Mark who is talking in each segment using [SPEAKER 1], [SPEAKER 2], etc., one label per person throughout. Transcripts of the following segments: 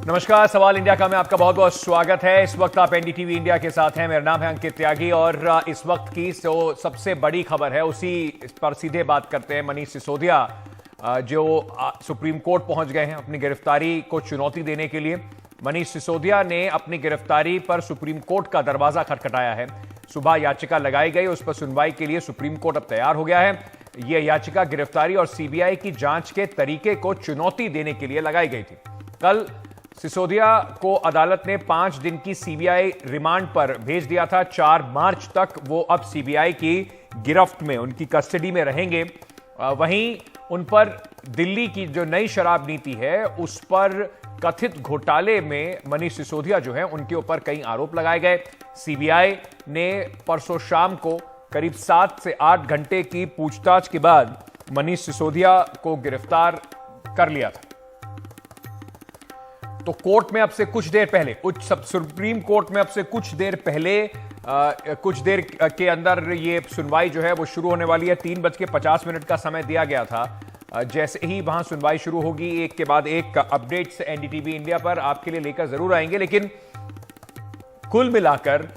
[SPEAKER 1] नमस्कार, सवाल इंडिया का में आपका बहुत बहुत स्वागत है। इस वक्त आप एनडीटीवी इंडिया के साथ हैं। मेरा नाम है अंकित त्यागी और इस वक्त की जो सबसे बड़ी खबर है उसी पर सीधे बात करते हैं। मनीष सिसोदिया जो सुप्रीम कोर्ट पहुंच गए हैं अपनी गिरफ्तारी को चुनौती देने के लिए। मनीष सिसोदिया ने अपनी गिरफ्तारी पर सुप्रीम कोर्ट का दरवाजा खटखटाया है। सुबह याचिका लगाई गई, उस पर सुनवाई के लिए सुप्रीम कोर्ट अब तैयार हो गया है। यह याचिका गिरफ्तारी और सीबीआई की जांच के तरीके को चुनौती देने के लिए लगाई गई थी। कल सिसोदिया को अदालत ने 5 दिन की सीबीआई रिमांड पर भेज दिया था। 4 मार्च तक वो अब सीबीआई की गिरफ्त में, उनकी कस्टडी में रहेंगे। वहीं उन पर दिल्ली की जो नई शराब नीति है उस पर कथित घोटाले में मनीष सिसोदिया जो है उनके ऊपर कई आरोप लगाए गए। सीबीआई ने परसों शाम को करीब 7 से 8 घंटे की पूछताछ के बाद मनीष सिसोदिया को गिरफ्तार कर लिया था। तो कोर्ट में अब से कुछ देर पहले, सुप्रीम कोर्ट में अब से कुछ देर पहले कुछ देर के अंदर ये सुनवाई जो है वो शुरू होने वाली है। 3:50 का समय दिया गया था। जैसे ही वहां सुनवाई शुरू होगी, एक के बाद एक अपडेट्स एनडीटीवी इंडिया पर आपके लिए लेकर जरूर आएंगे। लेकिन कुल मिलाकर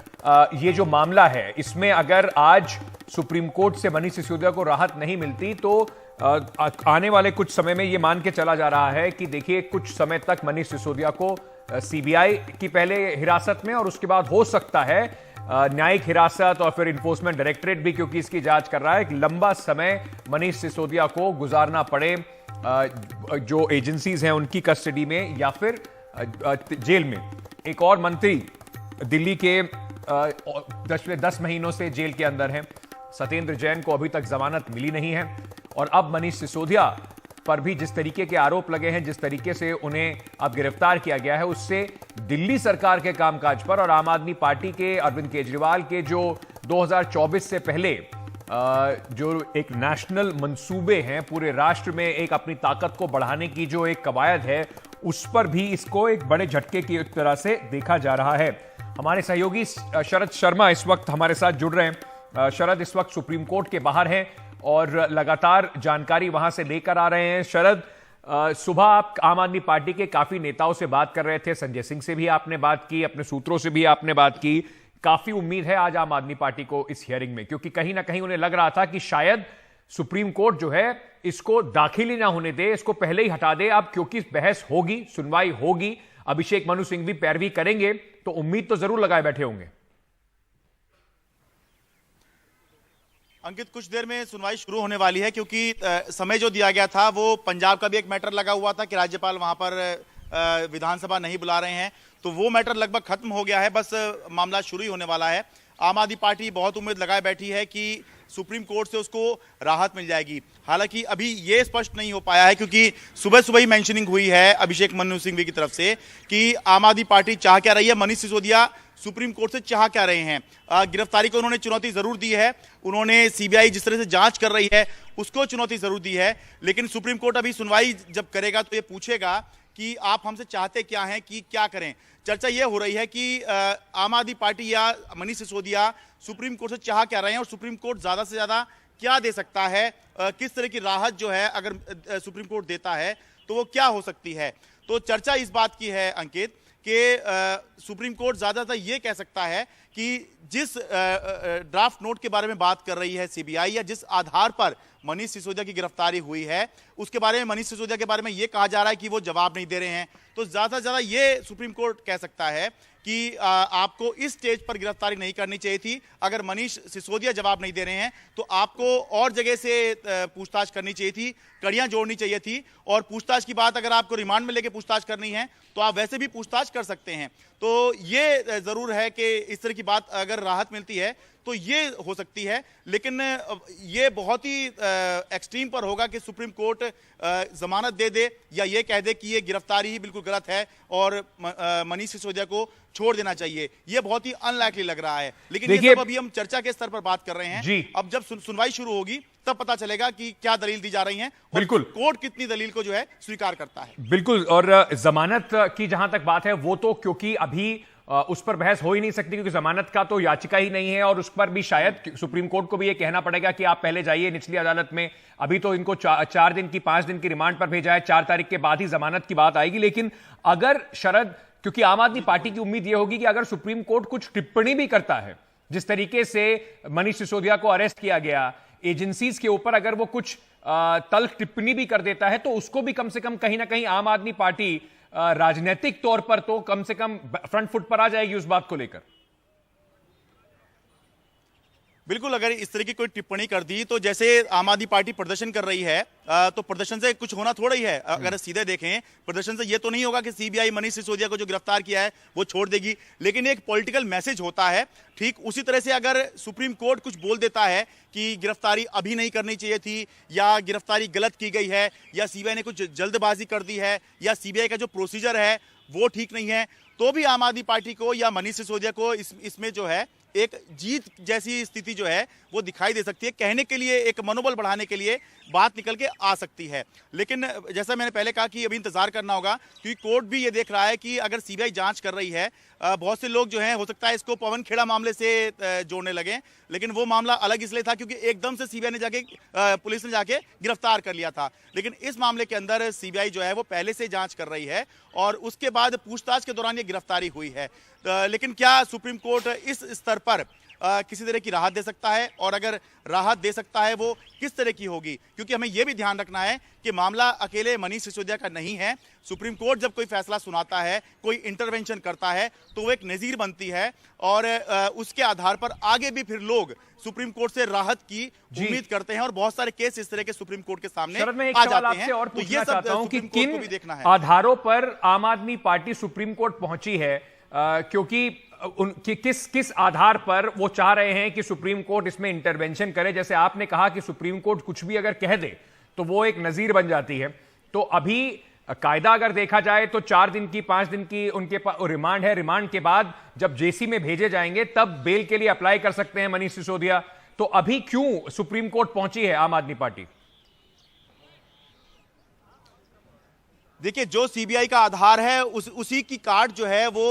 [SPEAKER 1] ये जो मामला है, इसमें अगर आज सुप्रीम कोर्ट से मनीष सिसोदिया को राहत नहीं मिलती तो आने वाले कुछ समय में यह मान के चला जा रहा है कि देखिए कुछ समय तक मनीष सिसोदिया को सीबीआई की पहले हिरासत में और उसके बाद हो सकता है न्यायिक हिरासत और फिर इन्फोर्समेंट डायरेक्टरेट भी, क्योंकि इसकी जांच कर रहा है, एक लंबा समय मनीष सिसोदिया को गुजारना पड़े जो एजेंसीज हैं उनकी कस्टडी में या फिर जेल में। एक और मंत्री दिल्ली के 10 महीनों से जेल के अंदर हैं। सत्येंद्र जैन को अभी तक जमानत मिली नहीं है और अब मनीष सिसोदिया पर भी जिस तरीके के आरोप लगे हैं, जिस तरीके से उन्हें अब गिरफ्तार किया गया है, उससे दिल्ली सरकार के कामकाज पर और आम आदमी पार्टी के अरविंद केजरीवाल के जो 2024 से पहले जो एक नेशनल मंसूबे हैं, पूरे राष्ट्र में एक अपनी ताकत को बढ़ाने की जो एक कवायद है, उस पर भी इसको एक बड़े झटके की तरह से देखा जा रहा है। हमारे सहयोगी शरद शर्मा इस वक्त हमारे साथ जुड़ रहे हैं। शरद इस वक्त सुप्रीम कोर्ट के बाहर हैं और लगातार जानकारी वहां से लेकर आ रहे हैं। शरद, सुबह आप आम आदमी पार्टी के काफी नेताओं से बात कर रहे थे, संजय सिंह से भी आपने बात की, अपने सूत्रों से भी आपने बात की। काफी उम्मीद है आज आम आदमी पार्टी को इस हियरिंग में, क्योंकि कहीं ना कहीं उन्हें लग रहा था कि शायद सुप्रीम कोर्ट जो है इसको दाखिल ही ना होने दे, इसको पहले ही हटा दे। अब क्योंकि बहस होगी, सुनवाई होगी, अभिषेक मनु सिंह भी पैरवी करेंगे, तो उम्मीद तो जरूर लगाए बैठे होंगे।
[SPEAKER 2] अंकित, कुछ देर में सुनवाई शुरू होने वाली है, क्योंकि समय जो दिया गया था वो पंजाब का भी एक मैटर लगा हुआ था कि राज्यपाल वहां पर विधानसभा नहीं बुला रहे हैं, तो वो मैटर लगभग खत्म हो गया है। बस मामला शुरू ही होने वाला है। आम आदमी पार्टी बहुत उम्मीद लगाए बैठी है कि सुप्रीम कोर्ट से उसको राहत मिल जाएगी। हालांकि अभी ये स्पष्ट नहीं हो पाया है, क्योंकि सुबह सुबह ही मेंशनिंग हुई है अभिषेक मनु सिंघवी की तरफ से कि आम आदमी पार्टी चाह क्या रही है, मनीष सिसोदिया सुप्रीम कोर्ट से चाह क्या रहे हैं। गिरफ्तारी को उन्होंने चुनौती जरूर दी है, उन्होंने सीबीआई जिस तरह से जांच कर रही है उसको चुनौती जरूर दी है, लेकिन सुप्रीम कोर्ट अभी सुनवाई जब करेगा तो ये पूछेगा कि आप हमसे चाहते क्या हैं, कि क्या करें। चर्चा ये हो रही है कि आम आदमी पार्टी या मनीष सिसोदिया सुप्रीम कोर्ट से चाह क्या रहे हैं और सुप्रीम कोर्ट ज्यादा से ज्यादा क्या दे सकता है, किस तरह की राहत जो है अगर सुप्रीम कोर्ट देता है तो वो क्या हो सकती है। तो चर्चा इस बात की है अंकित कि सुप्रीम कोर्ट ज्यादातर ये कह सकता है कि जिस ड्राफ्ट नोट के बारे में बात कर रही है सीबीआई, या जिस आधार पर मनीष सिसोदिया की गिरफ्तारी हुई है, उसके बारे में मनीष सिसोदिया के बारे में यह कहा जा रहा है कि वो जवाब नहीं दे रहे हैं, तो ज्यादा से ज्यादा ये सुप्रीम कोर्ट कह सकता है कि आपको इस स्टेज पर गिरफ्तारी नहीं करनी चाहिए थी। अगर मनीष सिसोदिया जवाब नहीं दे रहे हैं तो आपको और जगह से पूछताछ करनी चाहिए थी, कड़ियां जोड़नी चाहिए थी, और पूछताछ की बात अगर आपको रिमांड में लेके पूछताछ करनी है तो आप वैसे भी पूछताछ कर सकते हैं। तो ये जरूर है कि इस तरह की बात अगर राहत मिलती है तो ये हो सकती है, लेकिन ये बहुत ही एक्सट्रीम पर होगा कि सुप्रीम कोर्ट जमानत दे दे या ये कह दे कि ये गिरफ्तारी ही बिल्कुल गलत है और मनीष सिसोदिया को छोड़ देना चाहिए। ये बहुत ही अनलाइकली लग रहा है, लेकिन ये सब अभी हम चर्चा के स्तर पर बात कर रहे हैं। अब जब सुनवाई शुरू होगी तब पता चलेगा कि क्या दलील दी जा रही है और कोर्ट कितनी दलील को जो है स्वीकार करता है।
[SPEAKER 1] बिल्कुल, और जमानत की जहां तक बात है वो तो क्योंकि अभी उस पर बहस हो ही नहीं सकती क्योंकि जमानत का तो याचिका ही नहीं है, और उस पर भी शायद सुप्रीम कोर्ट को भी यह कहना पड़ेगा कि आप पहले जाइए निचली अदालत में। अभी तो इनको 4 दिन की 5 दिन की रिमांड पर भेजा है, 4 तारीख के बाद ही जमानत की बात आएगी। लेकिन अगर शरद, क्योंकि आम आदमी पार्टी की उम्मीद यह होगी कि अगर सुप्रीम कोर्ट कुछ टिप्पणी भी करता है, जिस तरीके से मनीष सिसोदिया को अरेस्ट किया गया, एजेंसीज के ऊपर अगर वो कुछ तल्ख टिप्पणी भी कर देता है, तो उसको भी कम से कम कहीं ना कहीं आम आदमी पार्टी राजनीतिक तौर पर तो कम से कम फ्रंट फुट पर आ जाएगी उस बात को लेकर।
[SPEAKER 2] बिल्कुल, अगर इस तरह की कोई टिप्पणी कर दी तो जैसे आम आदमी पार्टी प्रदर्शन कर रही है, तो प्रदर्शन से कुछ होना थोड़ा ही है। अगर सीधे देखें, प्रदर्शन से ये तो नहीं होगा कि सीबीआई मनीष सिसोदिया को जो गिरफ्तार किया है वो छोड़ देगी, लेकिन एक पॉलिटिकल मैसेज होता है। ठीक उसी तरह से अगर सुप्रीम कोर्ट कुछ बोल देता है कि गिरफ्तारी अभी नहीं करनी चाहिए थी, या गिरफ्तारी गलत की गई है, या सीबीआई ने कुछ जल्दबाजी कर दी है, या सीबीआई का जो प्रोसीजर है वो ठीक नहीं है, तो भी आम आदमी पार्टी को या मनीष सिसोदिया को इसमें जो है एक जीत जैसी स्थिति जो है वो दिखाई दे सकती है। कहने के लिए, एक मनोबल बढ़ाने के लिए बात निकल के आ सकती है। लेकिन जैसा मैंने पहले कहा कि अभी इंतजार करना होगा, क्योंकि कोर्ट भी ये देख रहा है कि अगर सीबीआई जांच कर रही है, बहुत से लोग जो हैं हो सकता है इसको पवन खेड़ा मामले से जोड़ने लगे, लेकिन वो मामला अलग इसलिए था क्योंकि एकदम से सीबीआई ने जाके पुलिस ने जाके गिरफ्तार कर लिया था। लेकिन इस मामले के अंदर सीबीआई जो है वो पहले से जांच कर रही है और उसके बाद पूछताछ के दौरान ये गिरफ्तारी हुई है। लेकिन क्या सुप्रीम कोर्ट इस स्तर पर किसी तरह की राहत दे सकता है, और अगर राहत दे सकता है वो किस तरह की होगी? क्योंकि हमें यह भी ध्यान रखना है कि मामला अकेले मनीष सिसोदिया का नहीं है। सुप्रीम कोर्ट जब कोई फैसला सुनाता है, कोई इंटरवेंशन करता है, तो वो एक नजीर बनती है, और उसके आधार पर आगे भी फिर लोग सुप्रीम कोर्ट से राहत की उम्मीद करते हैं, और बहुत सारे केस इस तरह के सुप्रीम कोर्ट के सामने आ जाते हैं।
[SPEAKER 1] और
[SPEAKER 2] तो ये सब सुप्रीम कोर्ट को भी देखना है।
[SPEAKER 1] आधारों पर आम आदमी पार्टी सुप्रीम कोर्ट पहुंची है, क्योंकि किस आधार पर वो चाह रहे हैं कि सुप्रीम कोर्ट इसमें इंटरवेंशन करे? जैसे आपने कहा कि सुप्रीम कोर्ट कुछ भी अगर कह दे तो वो एक नजीर बन जाती है। तो अभी कायदा अगर देखा जाए तो 4 दिन की 5 दिन की उनके पास रिमांड है। रिमांड के बाद जब जेसी में भेजे जाएंगे तब बेल के लिए अप्लाई कर सकते हैं मनीष सिसोदिया। तो अभी क्यों सुप्रीम कोर्ट पहुंची है आम आदमी पार्टी?
[SPEAKER 2] देखिए, जो सीबीआई का आधार है उसी की कार्ड जो है वो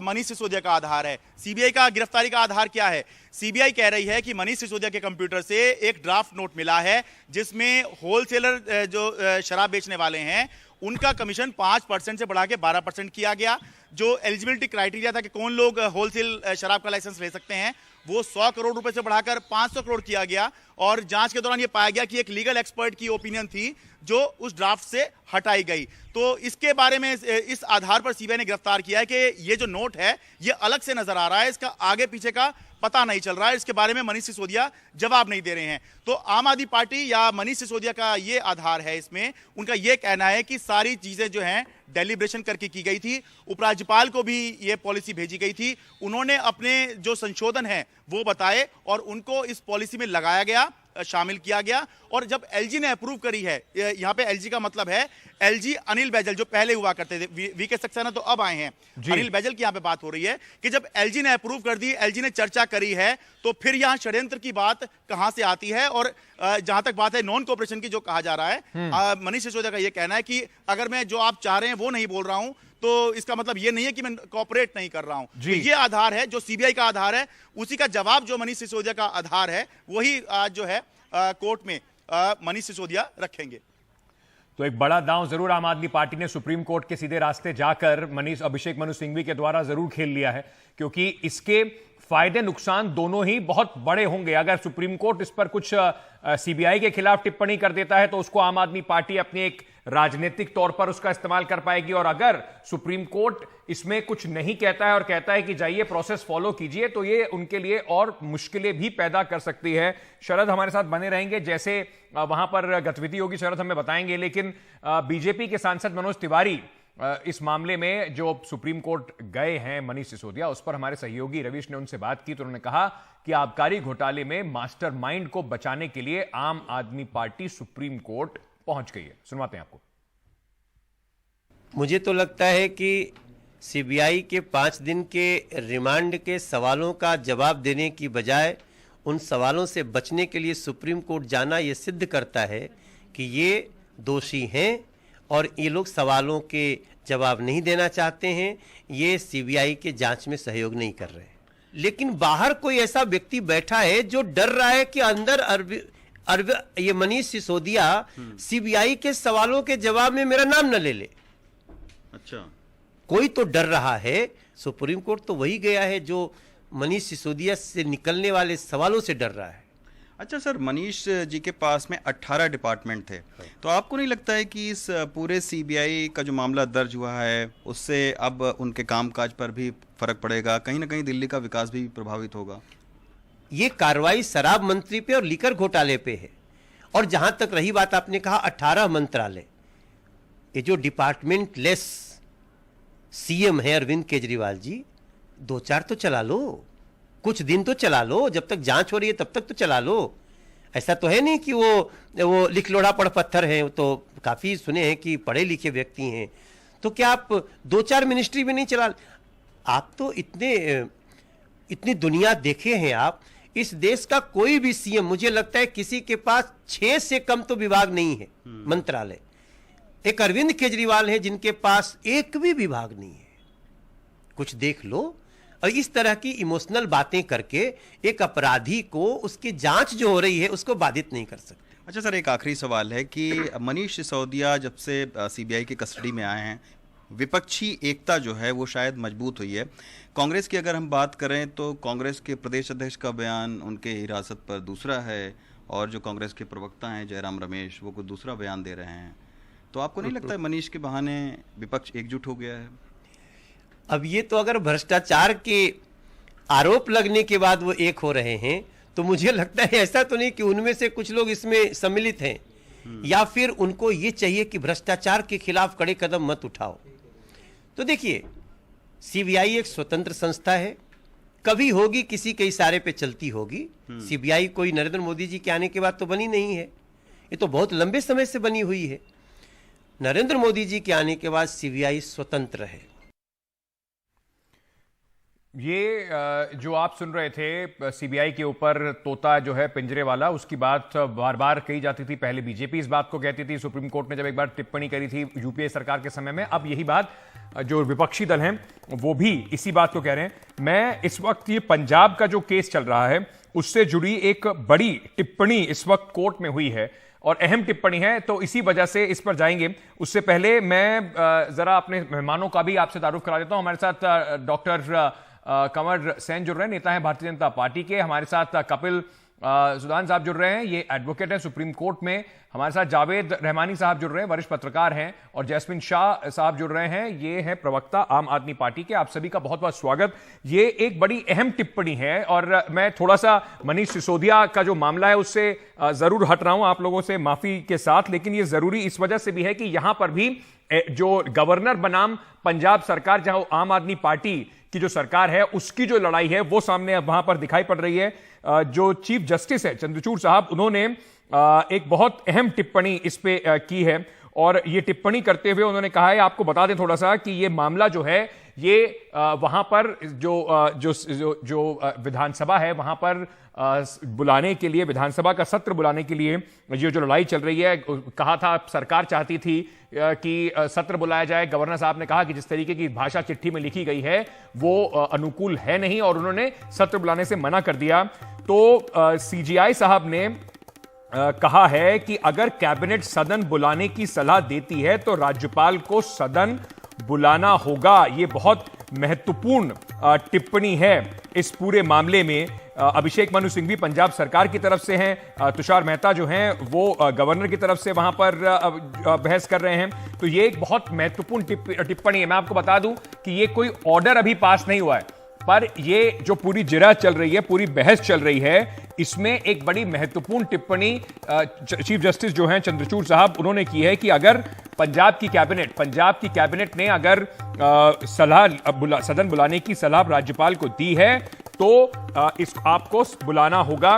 [SPEAKER 2] मनीष सिसोदिया का आधार है। सीबीआई का गिरफ्तारी का आधार क्या है? सीबीआई कह रही है कि मनीष सिसोदिया के कंप्यूटर से एक ड्राफ्ट नोट मिला है जिसमें होलसेलर जो शराब बेचने वाले हैं उनका कमीशन 5% से बढ़ा के 12% किया गया। जो एलिजिबिलिटी क्राइटेरिया था कि कौन लोग होलसेल शराब का लाइसेंस ले सकते हैं, वो 100 करोड़ रुपए से बढ़ाकर 500 करोड़ किया गया। और जांच के दौरान ये पाया गया कि एक लीगल एक्सपर्ट की ओपिनियन थी जो उस ड्राफ्ट से हटाई गई। तो इसके बारे में इस आधार पर सीबीआई ने गिरफ्तार किया है कि ये जो नोट है ये अलग से नजर आ रहा है, इसका आगे पीछे का पता नहीं चल रहा है, इसके बारे में मनीष सिसोदिया जवाब नहीं दे रहे हैं। तो आम आदमी पार्टी या मनीष सिसोदिया का ये आधार है, इसमें उनका ये कहना है कि सारी चीजें जो हैं डेलिब्रेशन करके की गई थी, उपराज्यपाल को भी ये पॉलिसी भेजी गई थी, उन्होंने अपने जो संशोधन है वो बताए और उनको इस पॉलिसी में लगाया गया, शामिल किया गया। और जब एलजी ने अप्रूव करी है, यहां पे एलजी का मतलब है एलजी अनिल बैजल, जो पहले हुआ करते थे, वीके सक्सेना तो अब आए हैं, अनिल बैजल की यहां पे बात हो रही है कि जब एलजी ने अप्रूव कर दी, एलजी ने चर्चा करी है, तो फिर यहां षड्यंत्र की बात कहां से आती है? और जहां तक बात है नॉन कोऑपरेशन की जो कहा जा रहा है, मनीष सिसोदिया का यह कहना है कि अगर मैं जो आप चाह रहे हैं वो नहीं बोल रहा हूं तो इसका मतलब ये नहीं है कि मैं कोऑपरेट नहीं कर रहा हूं। तो ये आधार है जो सीबीआई का आधार है, उसी का जवाब जो मनीष सिसोदिया का आधार है वही आज जो है कोर्ट में मनीष सिसोदिया रखेंगे।
[SPEAKER 1] तो एक बड़ा दांव जरूर आम आदमी पार्टी ने सुप्रीम कोर्ट के सीधे रास्ते जाकर अभिषेक मनु सिंघवी के द्वारा जरूर खेल लिया है, क्योंकि इसके फायदे नुकसान दोनों ही बहुत बड़े होंगे। अगर सुप्रीम कोर्ट इस पर कुछ सीबीआई के खिलाफ टिप्पणी कर देता है तो उसको आम आदमी पार्टी अपने एक राजनीतिक तौर पर उसका इस्तेमाल कर पाएगी, और अगर सुप्रीम कोर्ट इसमें कुछ नहीं कहता है और कहता है कि जाइए प्रोसेस फॉलो कीजिए, तो ये उनके लिए और मुश्किलें भी पैदा कर सकती है। शरद हमारे साथ बने रहेंगे, जैसे वहां पर गतिविधि होगी शरद हमें बताएंगे। लेकिन बीजेपी के सांसद मनोज तिवारी इस मामले में जो सुप्रीम कोर्ट गए हैं मनीष सिसोदिया, उस पर हमारे सहयोगी रवीश ने उनसे बात की तो उन्होंने कहा कि आबकारी घोटाले में मास्टरमाइंड को बचाने के लिए आम आदमी पार्टी सुप्रीम कोर्ट पहुंच गई है। सुनवाते हैं आपको।
[SPEAKER 3] मुझे तो लगता है कि सीबीआई के 5 दिन के रिमांड के सवालों का जवाब देने की बजाय उन सवालों से बचने के लिए सुप्रीम कोर्ट जाना ये सिद्ध करता है कि ये दोषी हैं और ये लोग सवालों के जवाब नहीं देना चाहते हैं, ये सीबीआई के जांच में सहयोग नहीं कर रहे हैं। लेकिन बाहर कोई ऐसा व्यक्ति बैठा है जो डर रहा है कि अंदर ये मनीष सिसोदिया सीबीआई के सवालों के जवाब में मेरा नाम न ले ले।
[SPEAKER 4] अच्छा,
[SPEAKER 3] कोई तो डर रहा है। सुप्रीम कोर्ट तो वही गया है जो मनीष सिसोदिया से निकलने वाले सवालों से डर रहा है।
[SPEAKER 4] अच्छा सर, मनीष जी के पास में 18 डिपार्टमेंट थे, तो आपको नहीं लगता है कि इस पूरे सीबीआई का जो मामला दर्ज हुआ है उससे अब उनके कामकाज पर भी फर्क पड़ेगा, कहीं ना कहीं दिल्ली का विकास भी प्रभावित होगा?
[SPEAKER 3] ये कार्रवाई शराब मंत्री पे और लीकर घोटाले पे है। और जहां तक रही बात, आपने कहा 18 मंत्रालय, ये जो डिपार्टमेंट लेस सीएम है अरविंद केजरीवाल जी, 2-4 तो चला लो, कुछ दिन तो चला लो, जब तक जांच हो रही है तब तक तो चला लो। ऐसा तो है नहीं कि वो लिख लोढ़ा पढ़ पत्थर हैं, तो काफी सुने हैं कि पढ़े लिखे व्यक्ति हैं। तो क्या आप 2-4 मिनिस्ट्री भी नहीं चला? आप तो इतनी दुनिया देखे हैं आप। इस देश का कोई भी सीएम, मुझे लगता है किसी के पास 6 से कम तो विभाग नहीं है, मंत्रालय। एक अरविंद केजरीवाल है जिनके पास एक भी विभाग नहीं है। कुछ देख लो। और इस तरह की इमोशनल बातें करके एक अपराधी को उसकी जांच जो हो रही है उसको बाधित नहीं कर सकते।
[SPEAKER 4] अच्छा सर, एक आखिरी सवाल है कि मनीष सिसोदिया जब से सीबीआई की कस्टडी में आए हैं, विपक्षी एकता जो है वो शायद मजबूत हुई है। कांग्रेस की अगर हम बात करें तो कांग्रेस के प्रदेश अध्यक्ष का बयान उनके हिरासत पर दूसरा है, और जो कांग्रेस के प्रवक्ता हैं जयराम रमेश, वो कुछ दूसरा बयान दे रहे हैं। तो आपको नहीं लगता है मनीष के बहाने विपक्ष एकजुट हो गया है?
[SPEAKER 3] अब ये तो अगर भ्रष्टाचार के आरोप लगने के बाद वो एक हो रहे हैं, तो मुझे लगता है ऐसा तो नहीं कि उनमें से कुछ लोग इसमें सम्मिलित हैं, या फिर उनको ये चाहिए कि भ्रष्टाचार के खिलाफ कड़े कदम मत उठाओ। तो देखिए, सीबीआई एक स्वतंत्र संस्था है, कभी होगी किसी के इशारे पे चलती होगी। सीबीआई कोई नरेंद्र मोदी जी के आने के बाद तो बनी नहीं है, ये तो बहुत लंबे समय से बनी हुई है। नरेंद्र मोदी जी के आने के बाद सीबीआई स्वतंत्र है।
[SPEAKER 1] ये जो आप सुन रहे थे सीबीआई के ऊपर तोता जो है पिंजरे वाला, उसकी बात बार बार कही जाती थी। पहले बीजेपी इस बात को कहती थी, सुप्रीम कोर्ट ने जब एक बार टिप्पणी करी थी यूपीए सरकार के समय में। अब यही बात जो विपक्षी दल हैं वो भी इसी बात को कह रहे हैं। मैं इस वक्त ये पंजाब का जो केस चल रहा है उससे जुड़ी एक बड़ी टिप्पणी इस वक्त कोर्ट में हुई है, और अहम टिप्पणी है, तो इसी वजह से इस पर जाएंगे। उससे पहले मैं जरा अपने मेहमानों का भी आपसे तारुफ करा देता हूं। हमारे साथ डॉक्टर कंवर सेन जुड़ रहे हैं, नेता हैं भारतीय जनता पार्टी के। हमारे साथ कपिल सुदान साहब जुड़ रहे हैं, ये एडवोकेट हैं सुप्रीम कोर्ट में। हमारे साथ जावेद रहमानी साहब जुड़ रहे हैं, वरिष्ठ पत्रकार हैं। और जैस्मिन शाह साहब जुड़ रहे हैं, ये हैं प्रवक्ता आम आदमी पार्टी के। आप सभी का बहुत बहुत स्वागत। ये एक बड़ी अहम टिप्पणी है, और मैं थोड़ा सा मनीष सिसोदिया का जो मामला है उससे जरूर हट रहा हूं आप लोगों से माफी के साथ, लेकिन ये जरूरी इस वजह से भी है कि यहां पर भी जो गवर्नर बनाम पंजाब सरकार, जहां आम आदमी पार्टी की जो सरकार है उसकी जो लड़ाई है वो सामने वहां पर दिखाई पड़ रही है। जो चीफ जस्टिस है चंद्रचूड़ साहब, उन्होंने एक बहुत अहम टिप्पणी इस पे की है, और ये टिप्पणी करते हुए उन्होंने कहा है, आपको बता दें थोड़ा सा कि ये मामला जो है ये वहां पर जो विधानसभा है वहां पर बुलाने के लिए, विधानसभा का सत्र बुलाने के लिए ये जो लड़ाई चल रही है। कहा था सरकार चाहती थी कि सत्र बुलाया जाए, गवर्नर साहब ने कहा कि जिस तरीके की भाषा चिट्ठी में लिखी गई है वो अनुकूल है नहीं, और उन्होंने सत्र बुलाने से मना कर दिया। तो सीजेआई साहब ने कहा है कि अगर कैबिनेट सदन बुलाने की सलाह देती है तो राज्यपाल को सदन बुलाना होगा। ये बहुत महत्वपूर्ण टिप्पणी है इस पूरे मामले में। अभिषेक मनु सिंघवी पंजाब सरकार की तरफ से हैं, तुषार मेहता जो हैं वो गवर्नर की तरफ से वहां पर बहस कर रहे हैं। तो ये एक बहुत महत्वपूर्ण टिप्पणी है। मैं आपको बता दूं कि ये कोई ऑर्डर अभी पास नहीं हुआ है, पर ये जो पूरी जिरा चल रही है, पूरी बहस चल रही है, इसमें एक बड़ी महत्वपूर्ण टिप्पणी चीफ जस्टिस जो हैं चंद्रचूड़ साहब, उन्होंने की है कि अगर पंजाब की कैबिनेट ने अगर सदन बुलाने की सलाह राज्यपाल को दी है तो आपको बुलाना होगा।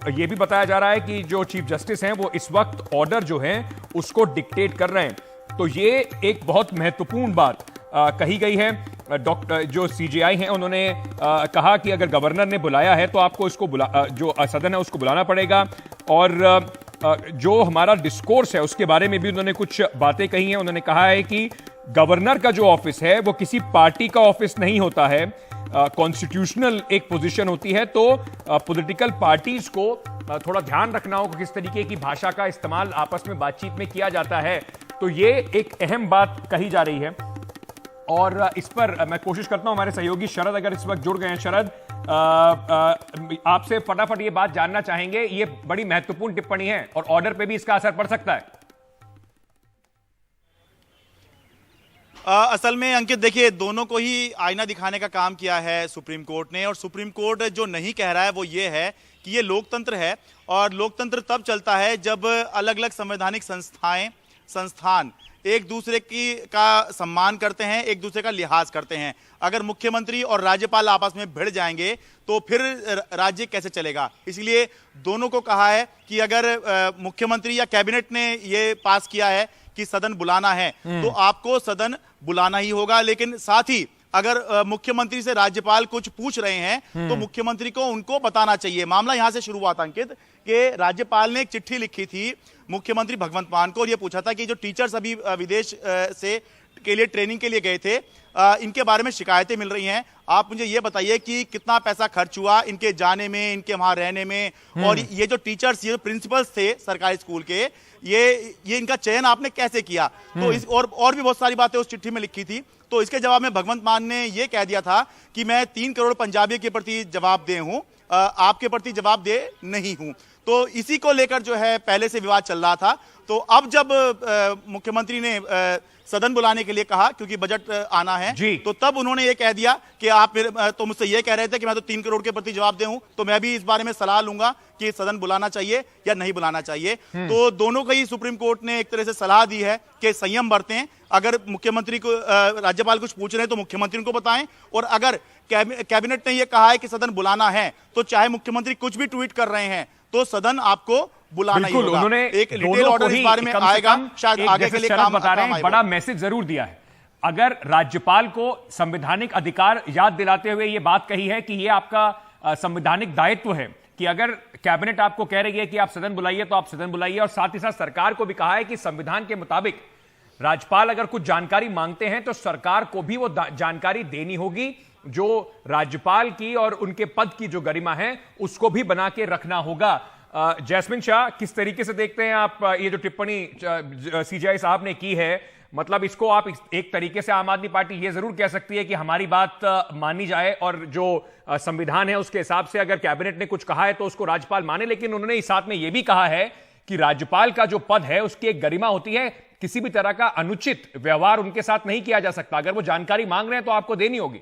[SPEAKER 1] यह भी बताया जा रहा है कि जो चीफ जस्टिस हैं वो इस वक्त ऑर्डर जो है उसको डिक्टेट कर रहे हैं। तो ये एक बहुत महत्वपूर्ण बात कही गई है। डॉक्टर जो सीजेआई हैं उन्होंने कहा कि अगर गवर्नर ने बुलाया है तो आपको इसको जो सदन है उसको बुलाना पड़ेगा। और जो हमारा डिस्कोर्स है उसके बारे में भी उन्होंने कुछ बातें कही हैं। उन्होंने कहा है कि गवर्नर का जो ऑफिस है वो किसी पार्टी का ऑफिस नहीं होता है, कॉन्स्टिट्यूशनल एक पोजीशन होती है। तो पॉलिटिकल पार्टीज को थोड़ा ध्यान रखना होगा किस तरीके की भाषा का इस्तेमाल आपस में बातचीत में किया जाता है। तो ये एक अहम बात कही जा रही है और इस पर मैं कोशिश करता हूं हमारे सहयोगी शरद अगर इस वक्त जुड़ गए हैं। शरद, आपसे फटाफट ये बात जानना चाहेंगे, ये बड़ी महत्वपूर्ण टिप्पणी है और ऑर्डर पे भी इसका असर पड़ सकता है।
[SPEAKER 2] असल में अंकित देखिए, दोनों को ही आईना दिखाने का काम किया है सुप्रीम कोर्ट ने, और सुप्रीम कोर्ट जो नहीं कह रहा है वो ये है कि ये लोकतंत्र है और लोकतंत्र तब चलता है जब अलग अलग संवैधानिक संस्थान एक दूसरे का सम्मान करते हैं, एक दूसरे का लिहाज करते हैं। अगर मुख्यमंत्री और राज्यपाल आपस में भिड़ जाएंगे तो फिर राज्य कैसे चलेगा। इसलिए दोनों को कहा है कि अगर मुख्यमंत्री या कैबिनेट ने ये पास किया है कि सदन बुलाना है तो आपको सदन बुलाना ही होगा, लेकिन साथ ही अगर मुख्यमंत्री से राज्यपाल कुछ पूछ रहे हैं तो मुख्यमंत्री को उनको बताना चाहिए। मामला यहां से शुरू हुआ था अंकित कि राज्यपाल ने एक चिट्ठी लिखी थी मुख्यमंत्री भगवंत मान को और यह पूछा था कि जो टीचर्स अभी विदेश से के लिए ट्रेनिंग के लिए गए थे, इनके बारे में शिकायतें मिल रही हैं, आप मुझे ये बताइए कि कितना पैसा खर्च हुआ इनके जाने में, इनके वहां रहने में, और ये जो टीचर्स, ये जो प्रिंसिपल्स थे सरकारी स्कूल के, ये इनका चयन आपने कैसे किया। तो इस और भी बहुत सारी बातें उस चिट्ठी में लिखी थी। तो इसके जवाब में भगवंत मान ने यह कह दिया था कि मैं 3 करोड़ पंजाबी के प्रति जवाबदेह हूं, आपके प्रति जवाबदेह नहीं हूं। तो इसी को लेकर जो है पहले से विवाद चल रहा था। तो अब जब मुख्यमंत्री ने सदन बुलाने के लिए कहा क्योंकि बजट आना है, तो तब उन्होंने ये कह दिया कि आप तो मुझसे ये कह रहे थे कि मैं तो 3 करोड़ के प्रति जवाबदेह हूं, तो मैं भी इस बारे में सलाह लूंगा कि सदन बुलाना चाहिए या नहीं बुलाना चाहिए। तो दोनों को ही सुप्रीम कोर्ट ने एक तरह से सलाह दी है कि संयम बरतें। अगर मुख्यमंत्री को राज्यपाल कुछ पूछ रहे हैं तो मुख्यमंत्री उनको बताएं, और अगर कैबिनेट ने यह कहा है कि सदन बुलाना है तो चाहे मुख्यमंत्री कुछ भी ट्वीट कर रहे हैं तो सदन आपको बुलाना ही होगा।
[SPEAKER 1] उन्होंने
[SPEAKER 2] एक डिटेल ऑर्डर इस बारे में आएगा, शायद आगे के लिए काम
[SPEAKER 1] बता रहे हैं, बड़ा मैसेज जरूर दिया है। अगर राज्यपाल को संवैधानिक अधिकार याद दिलाते हुए यह बात कही है कि यह आपका संवैधानिक दायित्व है कि अगर कैबिनेट आपको कह रही है कि आप सदन बुलाइए तो आप सदन बुलाइए, और साथ ही साथ सरकार को भी कहा है कि संविधान के मुताबिक राज्यपाल अगर कुछ जानकारी मांगते हैं तो सरकार को भी वो जानकारी देनी होगी, जो राज्यपाल की और उनके पद की जो गरिमा है उसको भी बना के रखना होगा। जैस्मिन शाह, किस तरीके से देखते हैं आप ये जो टिप्पणी सीजेआई साहब ने की है? मतलब इसको आप एक तरीके से आम आदमी पार्टी ये जरूर कह सकती है कि हमारी बात मानी जाए और जो संविधान है उसके हिसाब से अगर कैबिनेट ने कुछ कहा है तो उसको राज्यपाल माने, लेकिन उन्होंने इस साथ में यह भी कहा है कि राज्यपाल का जो पद है उसकी एक गरिमा होती है, किसी भी तरह का अनुचित व्यवहार उनके साथ नहीं किया जा सकता। अगर वो जानकारी मांग रहे हैं तो आपको देनी होगी।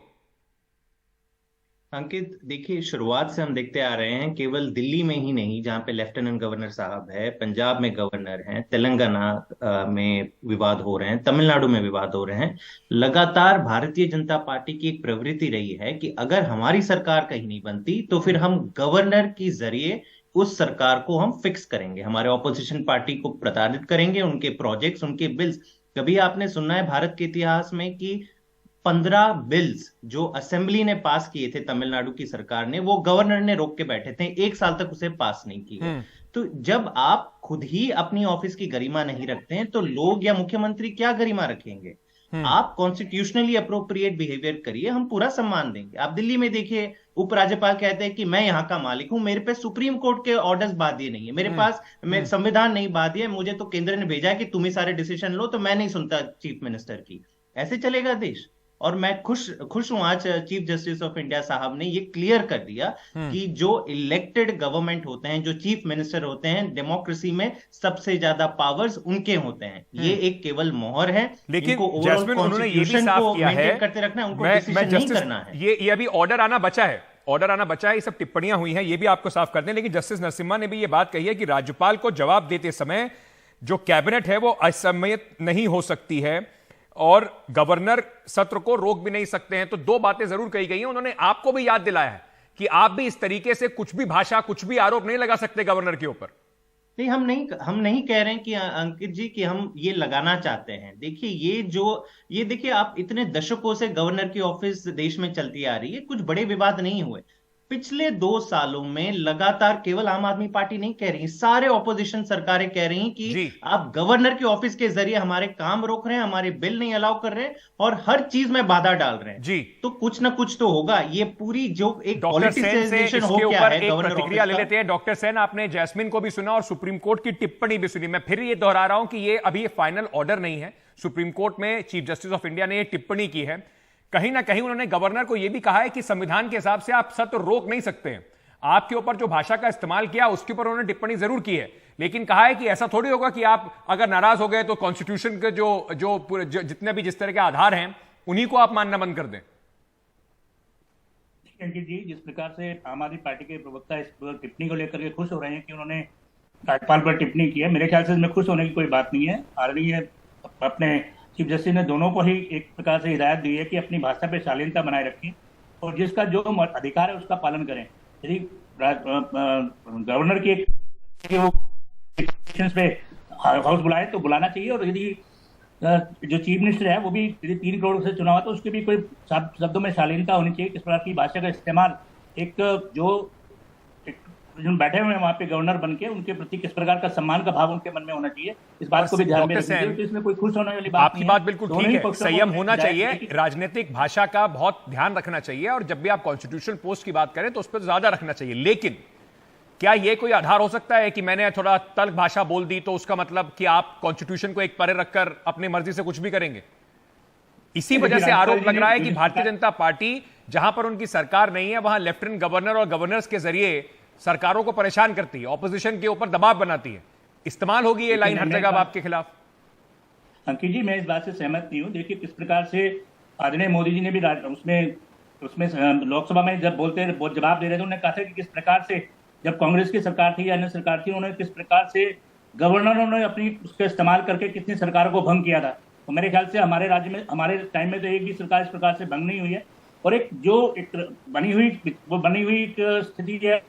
[SPEAKER 5] अंकित, देखिए, शुरुआत से हम देखते आ रहे हैं, केवल दिल्ली में ही नहीं, जहां पे लेफ्टिनेंट गवर्नर साहब है, पंजाब में गवर्नर हैं, तेलंगाना में विवाद हो रहे हैं, तमिलनाडु में विवाद हो रहे हैं, लगातार भारतीय जनता पार्टी की एक प्रवृत्ति रही है कि अगर हमारी सरकार कहीं नहीं बनती तो फिर हम गवर्नर के जरिए उस सरकार को हम फिक्स करेंगे, हमारे ऑपोजिशन पार्टी को प्रताड़ित करेंगे, उनके प्रोजेक्ट्स, उनके बिल्स। कभी आपने सुना है भारत के इतिहास में कि 15 बिल्स जो असेंबली ने पास किए थे तमिलनाडु की सरकार ने, वो गवर्नर ने रोक के बैठे थे, 1 साल तक उसे पास नहीं किया। तो जब आप खुद ही अपनी ऑफिस की गरिमा नहीं रखते हैं तो लोग या मुख्यमंत्री क्या गरिमा रखेंगे? आप कॉन्स्टिट्यूशनली अप्रोप्रिएट बिहेवियर करिए, हम पूरा सम्मान देंगे। आप दिल्ली में देखिए, उपराज्यपाल कहते हैं कि मैं यहाँ का मालिक हूं, मेरे पे सुप्रीम कोर्ट के ऑर्डर्स बाध्य नहीं है, मेरे पास संविधान नहीं बाध्य है, मुझे तो केंद्र ने भेजा है कि तुम ही सारे डिसीजन लो, तो मैं नहीं सुनता चीफ मिनिस्टर की। ऐसे चलेगा देश? और मैं खुश हूं आज चीफ जस्टिस ऑफ इंडिया साहब ने ये क्लियर कर दिया कि जो इलेक्टेड गवर्नमेंट होते हैं, जो चीफ मिनिस्टर होते हैं, डेमोक्रेसी में सबसे ज्यादा पावर्स उनके होते हैं। ये एक केवल मोहर है,
[SPEAKER 1] लेकिन जैस्मिन, उन्होंने ये भी साफ किया है
[SPEAKER 5] करते रखना है, उनको डिसीजन नहीं करना है।
[SPEAKER 1] ये अभी ऑर्डर आना बचा है, ऑर्डर आना बचा है, ये सब टिप्पणियां हुई हैं, ये भी आपको साफ कर दें। लेकिन जस्टिस नरसिम्हा ने भी ये बात कही है कि राज्यपाल को जवाब देते समय जो कैबिनेट है वो असम्मत नहीं हो सकती है और गवर्नर सत्र को रोक भी नहीं सकते हैं। तो 2 बातें जरूर कही गई हैं। उन्होंने आपको भी याद दिलाया है कि आप भी इस तरीके से कुछ भी भाषा, कुछ भी आरोप नहीं लगा सकते गवर्नर के ऊपर।
[SPEAKER 5] नहीं, हम नहीं कह रहे हैं कि अंकित जी कि हम ये लगाना चाहते हैं। देखिए, ये देखिए, आप इतने दशकों से गवर्नर की ऑफिस देश में चलती आ रही है, कुछ बड़े विवाद नहीं हुए। पिछले 2 सालों में लगातार केवल आम आदमी पार्टी नहीं कह रही, सारे ऑपोजिशन सरकारें कह रही
[SPEAKER 1] जी।
[SPEAKER 5] कि आप गवर्नर के ऑफिस के जरिए हमारे काम रोक रहे हैं, हमारे बिल नहीं अलाउ कर रहे हैं और हर चीज में बाधा डाल रहे हैं।
[SPEAKER 1] जी।
[SPEAKER 5] तो कुछ ना कुछ तो होगा। ये पूरी जो एक
[SPEAKER 1] डॉक्टर सेन से
[SPEAKER 5] पॉलिटिसाइजेशन हो
[SPEAKER 1] इसके
[SPEAKER 5] गया
[SPEAKER 1] ऊपर
[SPEAKER 5] है
[SPEAKER 1] एक
[SPEAKER 5] गवर्नर
[SPEAKER 1] प्रतिक्रिया ले
[SPEAKER 5] ऑफिस
[SPEAKER 1] लेते हैं। डॉक्टर सेन, आपने जैस्मिन को भी सुना और सुप्रीम कोर्ट की टिप्पणी भी सुनी। मैं फिर ये दोहरा रहा हूं कि ये अभी फाइनल ऑर्डर नहीं है। सुप्रीम कोर्ट में चीफ जस्टिस ऑफ इंडिया ने ये टिप्पणी की है। कहीं ना कहीं उन्होंने गवर्नर को यह भी कहा है कि संविधान के हिसाब से आप सत्र रोक नहीं सकते हैं। आपके ऊपर जो भाषा का इस्तेमाल किया उसके ऊपर उन्होंने टिप्पणी जरूर की है, लेकिन कहा है कि ऐसा थोड़ी होगा कि आप अगर नाराज हो गए तो कॉन्स्टिट्यूशन के जो जितने भी जिस तरह के आधार हैं उन्हीं को आप मानना बंद कर दें।
[SPEAKER 6] अंकित जी, जिस प्रकार से आम आदमी पार्टी के प्रवक्ता इस टिप्पणी को लेकर के खुश हो रहे हैं कि उन्होंने राज्यपाल पर टिप्पणी की है, मेरे ख्याल से इसमें खुश होने की कोई बात नहीं है। ऑलरेडी ये अपने चीफ जस्टिस ने दोनों को ही एक प्रकार से हिदायत दी है कि अपनी भाषा पे शालीनता बनाए रखें और जिसका जो अधिकार है उसका पालन करें। यदि गवर्नर की पे हाउस बुलाए तो बुलाना चाहिए, और यदि जो चीफ मिनिस्टर है वो भी यदि 3 करोड़ से चुना हुआ तो उसके भी कोई शब्दों में शालीनता होनी चाहिए। किस प्रकार की भाषा का इस्तेमाल एक जो बैठे हुए हैं वहां पे गवर्नर बन के, उनके प्रति किस प्रकार का सम्मान का भाव उनके मन में होना चाहिए, इस बात को भी ध्यान में रखना चाहिए। तो इसमें कोई खुश होने वाली बात
[SPEAKER 1] आपकी बात बिल्कुल ठीक है, संयम होना चाहिए, राजनीतिक भाषा का बहुत ध्यान रखना चाहिए, और जब भी आप कॉन्स्टिट्यूशनल पोस्ट की बात करें तो उस पर ज्यादा रखना चाहिए। लेकिन क्या यह कोई आधार हो सकता है कि मैंने थोड़ा तल्ख भाषा बोल दी तो उसका मतलब कि आप कॉन्स्टिट्यूशन को एक परे रखकर अपनी मर्जी से कुछ भी करेंगे? इसी वजह से आरोप लग रहा है कि भारतीय जनता पार्टी जहां पर उनकी सरकार नहीं है वहां लेफ्टिनेंट गवर्नर और गवर्नर्स के जरिए सरकारों को परेशान करती है, ऑपोजिशन के ऊपर दबाव बनाती है। इस्तेमाल होगी ये लाइन हर जगह आपके खिलाफ।
[SPEAKER 6] अंकित जी, मैं इस बात से सहमत नहीं हूं। देखिए किस प्रकार से आदरणीय मोदी जी ने भी उसमें लोकसभा में जब जवाब दे रहे थे, उन्होंने कहा था कि किस प्रकार से जब कांग्रेस की सरकार थी या अन्य सरकार थी, उन्होंने किस प्रकार से गवर्नरों ने अपनी उसका इस्तेमाल करके कितनी सरकारों को भंग किया था। तो मेरे ख्याल से हमारे राज्य में, हमारे टाइम में तो एक भी सरकार इस प्रकार से भंग नहीं हुई है। और एक बनी हुई एक स्थिति है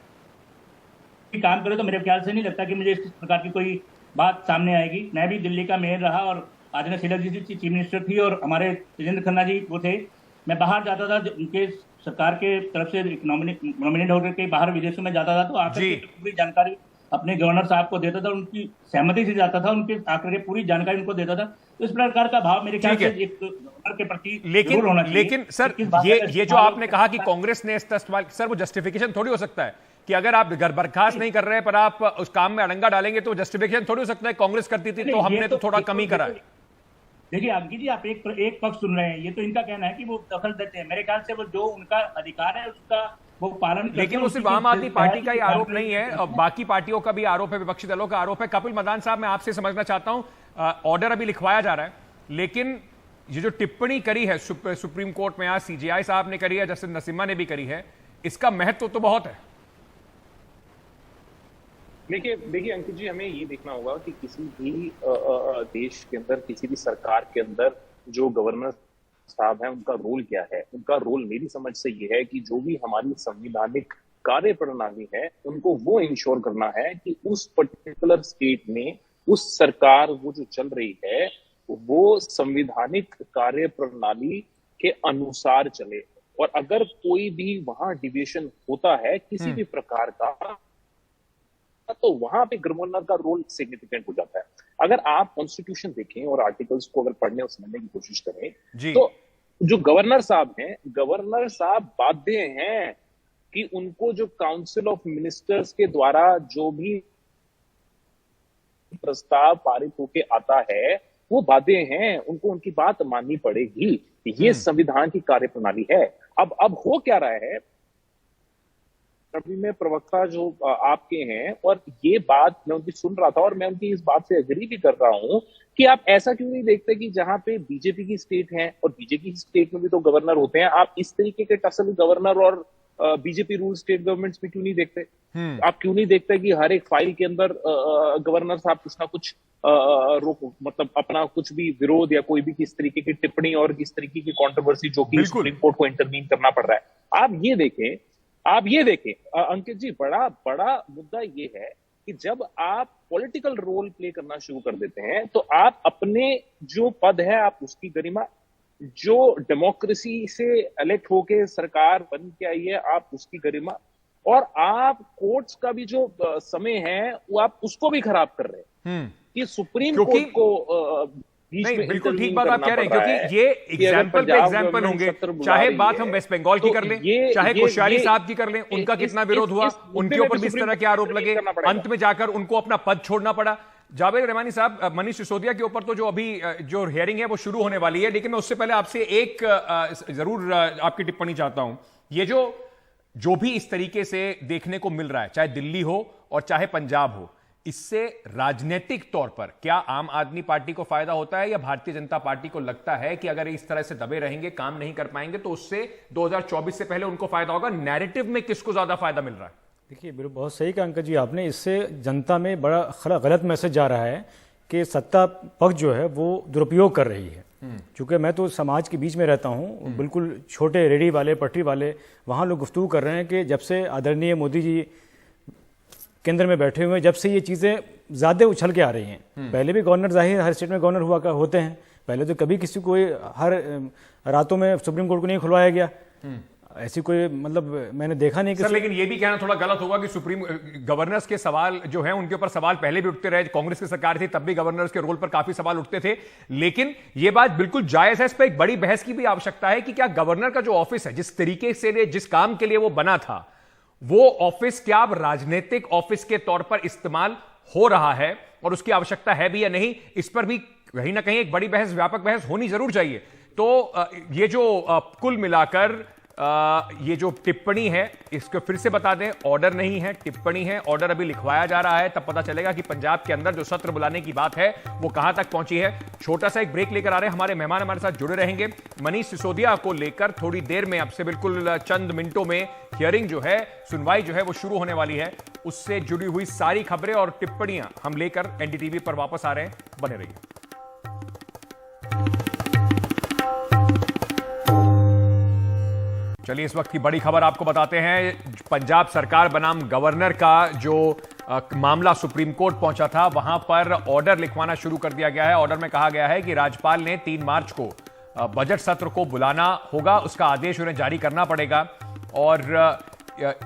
[SPEAKER 6] काम करे, तो मेरे ख्याल से नहीं लगता कि मुझे इस प्रकार की कोई बात सामने आएगी। मैं भी दिल्ली का मेयर रहा और आदरणीय शीला जी चीफ मिनिस्टर थी और हमारे तेजेंद्र खन्ना जी वो थे। मैं बाहर जाता था, उनके सरकार के तरफ से नॉमिनेट होकर के बाहर विदेशों में जाता था, तो आकर के पूरी जानकारी अपने गवर्नर साहब को देता था, उनकी सहमति से जाता था, उनके आकर के पूरी जानकारी उनको देता था। तो इस प्रकार का भाव मेरे ख्याल से एक गवर्नर के प्रति जरूर होना चाहिए।
[SPEAKER 1] लेकिन सर ये जो आपने कहा कि कांग्रेस ने सर वो जस्टिफिकेशन थोड़ी हो सकता है कि अगर आप बर्खास्त नहीं कर रहे पर आप उस काम में अड़ंगा डालेंगे तो जस्टिफिकेशन थोड़ी हो सकता है कांग्रेस करती थी तो हमने तो थोड़ा कम ही करा है।
[SPEAKER 6] देखिए अंकित जी, आप एक पक्ष सुन रहे हैं, ये तो इनका कहना है कि वो दखल देते हैं। मेरे ख्याल से वो जो उनका अधिकार है उसका वो पालन,
[SPEAKER 1] लेकिन वो सिर्फ आम आदमी पार्टी का ही आरोप नहीं है, और बाकी पार्टियों का भी आरोप है, विपक्षी दलों का आरोप है। कपिल मदान साहब, मैं आपसे समझना चाहता हूं, ऑर्डर अभी लिखवाया जा रहा है, लेकिन ये जो टिप्पणी करी है सुप्रीम कोर्ट में, आज सीजेआई साहब ने करी है, जस्टिस नसीमा ने भी करी है, इसका महत्व तो बहुत है।
[SPEAKER 7] देखिए अंकित जी, हमें ये देखना होगा कि किसी भी देश के अंदर, किसी भी सरकार के अंदर जो गवर्नर साहब हैं उनका रोल क्या है। उनका रोल मेरी समझ से ये है कि जो भी हमारी संवैधानिक कार्य प्रणाली है उनको वो इंश्योर करना है कि उस पर्टिकुलर स्टेट में उस सरकार वो जो चल रही है वो संवैधानिक कार्य प्रणाली के अनुसार चले, और अगर कोई भी वहां डिविएशन होता है किसी भी प्रकार का तो वहां पे गवर्नर का रोल सिग्निफिकेंट हो जाता है। अगर आप कॉन्स्टिट्यूशन देखें और आर्टिकल्स को अगर पढ़ने और समझने की कोशिश करें तो जो गवर्नर साहब हैं, गवर्नर साहब बाध्य हैं कि उनको जो काउंसिल ऑफ मिनिस्टर्स के द्वारा जो भी प्रस्ताव पारित होके आता है वो बाध्य हैं, उनको उनकी बात माननी पड़ेगी। ये संविधान की कार्यप्रणाली है। अब हो क्या रहा है, अभी में प्रवक्ता जो आपके हैं, और ये बात मैं उनकी सुन रहा था और मैं उनकी इस बात से एग्री भी कर रहा हूं कि आप ऐसा क्यों नहीं देखते कि जहां पे बीजेपी की स्टेट है, और बीजेपी की स्टेट में भी तो गवर्नर होते हैं, आप इस तरीके के टसल गवर्नर और बीजेपी रूल स्टेट गवर्नमेंट्स में क्यों नहीं देखते? आप क्यों नहीं देखते कि हर एक फाइल के अंदर गवर्नर साहब कुछ ना कुछ मतलब अपना कुछ भी विरोध या कोई भी किस तरीके की टिप्पणी और किस तरीके की कंट्रोवर्सी जो कि सुप्रीम कोर्ट को इंटरवीन करना पड़ रहा है। आप ये देखें अंकित जी, बड़ा मुद्दा ये है कि जब आप पॉलिटिकल रोल प्ले करना शुरू कर देते हैं तो आप अपने जो पद है, आप उसकी गरिमा, जो डेमोक्रेसी से इलेक्ट होके सरकार बन के आई है, आप उसकी गरिमा और आप कोर्ट्स का भी जो समय है वो आप उसको भी खराब कर रहे हैं कि सुप्रीम कोर्ट को बीच
[SPEAKER 1] नहीं,
[SPEAKER 7] में
[SPEAKER 1] बिल्कुल ठीक
[SPEAKER 7] intervene
[SPEAKER 1] बात आप
[SPEAKER 7] करना
[SPEAKER 1] कह रहे हैं,
[SPEAKER 7] पड़ रहा
[SPEAKER 1] क्योंकि
[SPEAKER 7] है
[SPEAKER 1] ये
[SPEAKER 7] कि अगर
[SPEAKER 1] एग्जाम्पल पे
[SPEAKER 7] पंजाब
[SPEAKER 1] एग्जाम्पल
[SPEAKER 7] गवर्नमेंट
[SPEAKER 1] होंगे।
[SPEAKER 7] सत्र बुला
[SPEAKER 1] चाहे
[SPEAKER 7] रही
[SPEAKER 1] बात हम
[SPEAKER 7] है,
[SPEAKER 1] वेस्ट बंगाल की
[SPEAKER 7] तो
[SPEAKER 1] कर लें,
[SPEAKER 7] ये-
[SPEAKER 1] चाहे
[SPEAKER 7] ये-
[SPEAKER 1] कोश्यारी
[SPEAKER 7] ये-
[SPEAKER 1] साहब की कर लें, उनका
[SPEAKER 7] इस-
[SPEAKER 1] कितना
[SPEAKER 7] इस-
[SPEAKER 1] विरोध हुआ,
[SPEAKER 7] इस मुद्दे
[SPEAKER 1] उनके
[SPEAKER 7] में
[SPEAKER 1] ऊपर
[SPEAKER 7] भी
[SPEAKER 1] भी इस
[SPEAKER 7] सुप्रीम
[SPEAKER 1] तरह के
[SPEAKER 7] कोर्ट
[SPEAKER 1] आरोप
[SPEAKER 7] को
[SPEAKER 1] लगे,
[SPEAKER 7] करना पड़ेगा।
[SPEAKER 1] अंत में जाकर उनको अपना पद छोड़ना पड़ा। जावेद रहमानी साहब, मनीष सिसोदिया के ऊपर तो जो अभी जो हियरिंग है वो शुरू होने वाली है, लेकिन मैं उससे पहले आपसे एक जरूर आपकी टिप्पणी चाहता हूं। ये जो भी इस तरीके से देखने को मिल रहा है, चाहे दिल्ली हो और चाहे पंजाब हो, इससे राजनीतिक तौर पर क्या आम आदमी पार्टी को फायदा होता है, या भारतीय जनता पार्टी को लगता है कि अगर इस तरह से दबे रहेंगे, काम नहीं कर पाएंगे, तो उससे 2024 से पहले उनको फायदा होगा? नैरेटिव में किसको ज्यादा फायदा मिल रहा है?
[SPEAKER 8] देखिए, बिल्कुल बहुत सही कहा अंकल जी आपने। इससे जनता में बड़ा गलत मैसेज जा रहा है कि सत्ता पक्ष जो है वो दुरुपयोग कर रही है। चूंकि मैं तो समाज के बीच में रहता हूँ, बिल्कुल छोटे रेडी वाले, पटरी वाले, वहाँ लोग गुफ्तगू कर रहे हैं कि जब से आदरणीय मोदी जी केंद्र में बैठे हुए हैं, जब से ये चीज़ें ज़्यादा उछल के आ रही हैं। पहले भी गवर्नर, जाहिर हर स्टेट में गवर्नर होते हैं, पहले तो कभी किसी को हर रातों में सुप्रीम कोर्ट को नहीं खुलवाया गया। ऐसी कोई मतलब मैंने देखा नहीं कि
[SPEAKER 1] सर, लेकिन ये भी कहना थोड़ा गलत होगा कि सुप्रीम गवर्नर्स के सवाल जो है उनके ऊपर सवाल पहले भी उठते रहे। कांग्रेस की सरकार थी तब भी गवर्नर्स के रोल पर काफी सवाल उठते थे, लेकिन ये बात बिल्कुल जायज है। इस पर एक बड़ी बहस की भी आवश्यकता है कि क्या गवर्नर का जो ऑफिस है, जिस तरीके से, जिस काम के लिए वो बना था, वो ऑफिस क्या अब राजनीतिक ऑफिस के तौर पर इस्तेमाल हो रहा है, और उसकी आवश्यकता है भी या नहीं? इस पर भी कहीं ना कहीं एक बड़ी बहस, व्यापक बहस होनी जरूर चाहिए। तो ये जो कुल मिलाकर ये जो टिप्पणी है, इसको फिर से बता दें, ऑर्डर नहीं है, टिप्पणी है। ऑर्डर अभी लिखवाया जा रहा है, तब पता चलेगा कि पंजाब के अंदर जो सत्र बुलाने की बात है वो कहां तक पहुंची है। छोटा सा एक ब्रेक लेकर आ रहे हैं, हमारे मेहमान हमारे साथ जुड़े रहेंगे। मनीष सिसोदिया को लेकर थोड़ी देर में, आपसे बिल्कुल चंद मिनटों में हियरिंग जो है, सुनवाई जो है वो शुरू होने वाली है। उससे जुड़ी हुई सारी खबरें और टिप्पणियां हम लेकर एनडीटीवी पर वापस आ रहे हैं, बने रहिए। चलिए, इस वक्त की बड़ी खबर आपको बताते हैं। पंजाब सरकार बनाम गवर्नर का जो मामला सुप्रीम कोर्ट पहुंचा था, वहां पर ऑर्डर लिखवाना शुरू कर दिया गया है। ऑर्डर में कहा गया है कि राज्यपाल ने 3 मार्च को बजट सत्र को बुलाना होगा, उसका आदेश उन्हें जारी करना पड़ेगा। और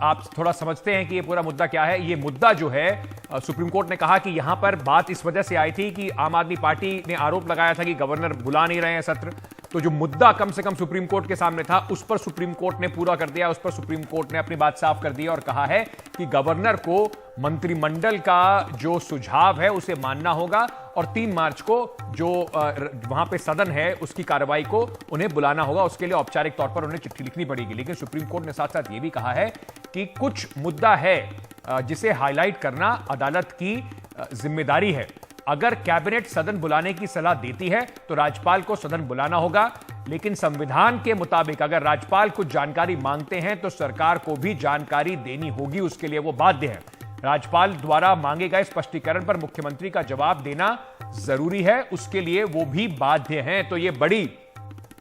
[SPEAKER 1] आप थोड़ा समझते हैं कि ये पूरा मुद्दा क्या है। ये मुद्दा जो है, सुप्रीम कोर्ट ने कहा कि यहां पर बात इस वजह से आई थी कि आम आदमी पार्टी ने आरोप लगाया था कि गवर्नर बुला नहीं रहे हैं सत्र। तो जो मुद्दा कम से कम सुप्रीम कोर्ट के सामने था, उस पर सुप्रीम कोर्ट ने पूरा कर दिया। उस पर सुप्रीम कोर्ट ने अपनी बात साफ कर दी और कहा है कि गवर्नर को मंत्रिमंडल का जो सुझाव है उसे मानना होगा, और 3 मार्च को जो वहां पे सदन है उसकी कार्रवाई को उन्हें बुलाना होगा। उसके लिए औपचारिक तौर पर उन्हें चिट्ठी लिखनी पड़ेगी। लेकिन सुप्रीम कोर्ट ने साथ साथ यह भी कहा है कि कुछ मुद्दा है जिसे हाईलाइट करना अदालत की जिम्मेदारी है। अगर कैबिनेट सदन बुलाने की सलाह देती है तो राज्यपाल को सदन बुलाना होगा, लेकिन संविधान के मुताबिक अगर राज्यपाल कुछ जानकारी मांगते हैं तो सरकार को भी जानकारी देनी होगी, उसके लिए वो बाध्य है। राज्यपाल द्वारा मांगे गए स्पष्टीकरण पर मुख्यमंत्री का जवाब देना जरूरी है, उसके लिए वो भी बाध्य हैं। तो ये बड़ी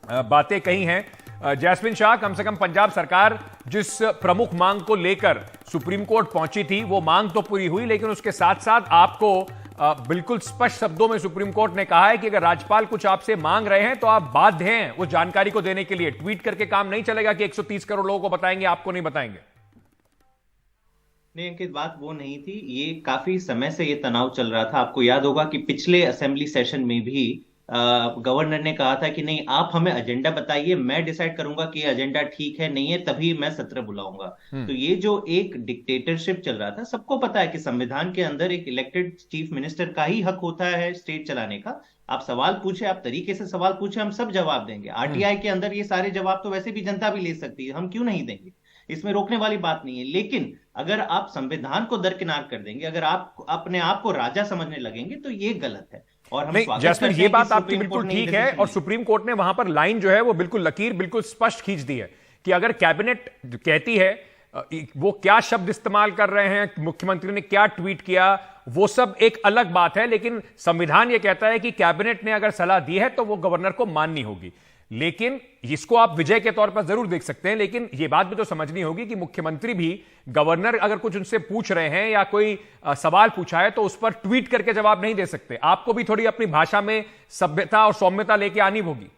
[SPEAKER 1] बातें कही हैं जैस्मिन शाह। कम से कम पंजाब सरकार जिस प्रमुख मांग को लेकर सुप्रीम कोर्ट पहुंची थी, वो मांग तो पूरी हुई, लेकिन उसके साथ साथ आपको बिल्कुल स्पष्ट शब्दों में सुप्रीम कोर्ट ने कहा है कि अगर राज्यपाल कुछ आपसे मांग रहे हैं तो आप बाध्य हैं उस जानकारी को देने के लिए। ट्वीट करके काम नहीं चलेगा कि 130 करोड़ लोगों को बताएंगे, आपको नहीं बताएंगे।
[SPEAKER 5] नहीं अंकित, बात वो नहीं थी। ये काफी समय से ये तनाव चल रहा था। आपको याद होगा कि पिछले असेंबली सेशन में भी गवर्नर ने कहा था कि नहीं, आप हमें एजेंडा बताइए, मैं डिसाइड करूंगा कि ये एजेंडा ठीक है नहीं है, तभी मैं सत्र बुलाऊंगा। तो ये जो एक डिक्टेटरशिप चल रहा था, सबको पता है कि संविधान के अंदर एक इलेक्टेड चीफ मिनिस्टर का ही हक होता है स्टेट चलाने का। आप सवाल पूछे, आप तरीके से सवाल पूछे, हम सब जवाब देंगे। आरटीआई के अंदर ये सारे जवाब तो वैसे भी जनता भी ले सकती है, हम क्यों नहीं देंगे, इसमें रोकने वाली बात नहीं है। लेकिन अगर आप संविधान को दरकिनार कर देंगे, अगर आप अपने आप को राजा समझने लगेंगे, तो ये गलत है। और हम
[SPEAKER 1] नहीं जैस्मिन, ये बात आपकी बिल्कुल ठीक है, और सुप्रीम कोर्ट ने वहां पर लाइन जो है वो बिल्कुल लकीर बिल्कुल स्पष्ट खींच दी है कि अगर कैबिनेट कहती है, वो क्या शब्द इस्तेमाल कर रहे हैं, मुख्यमंत्री ने क्या ट्वीट किया, वो सब एक अलग बात है, लेकिन संविधान ये कहता है कि कैबिनेट ने अगर सलाह दी है तो वो गवर्नर को माननी होगी। लेकिन इसको आप विजय के तौर पर जरूर देख सकते हैं, लेकिन यह बात भी तो समझनी होगी कि मुख्यमंत्री भी, गवर्नर अगर कुछ उनसे पूछ रहे हैं या कोई सवाल पूछा है तो उस पर ट्वीट करके जवाब नहीं दे सकते। आपको भी थोड़ी अपनी भाषा में सभ्यता और सौम्यता लेके आनी होगी।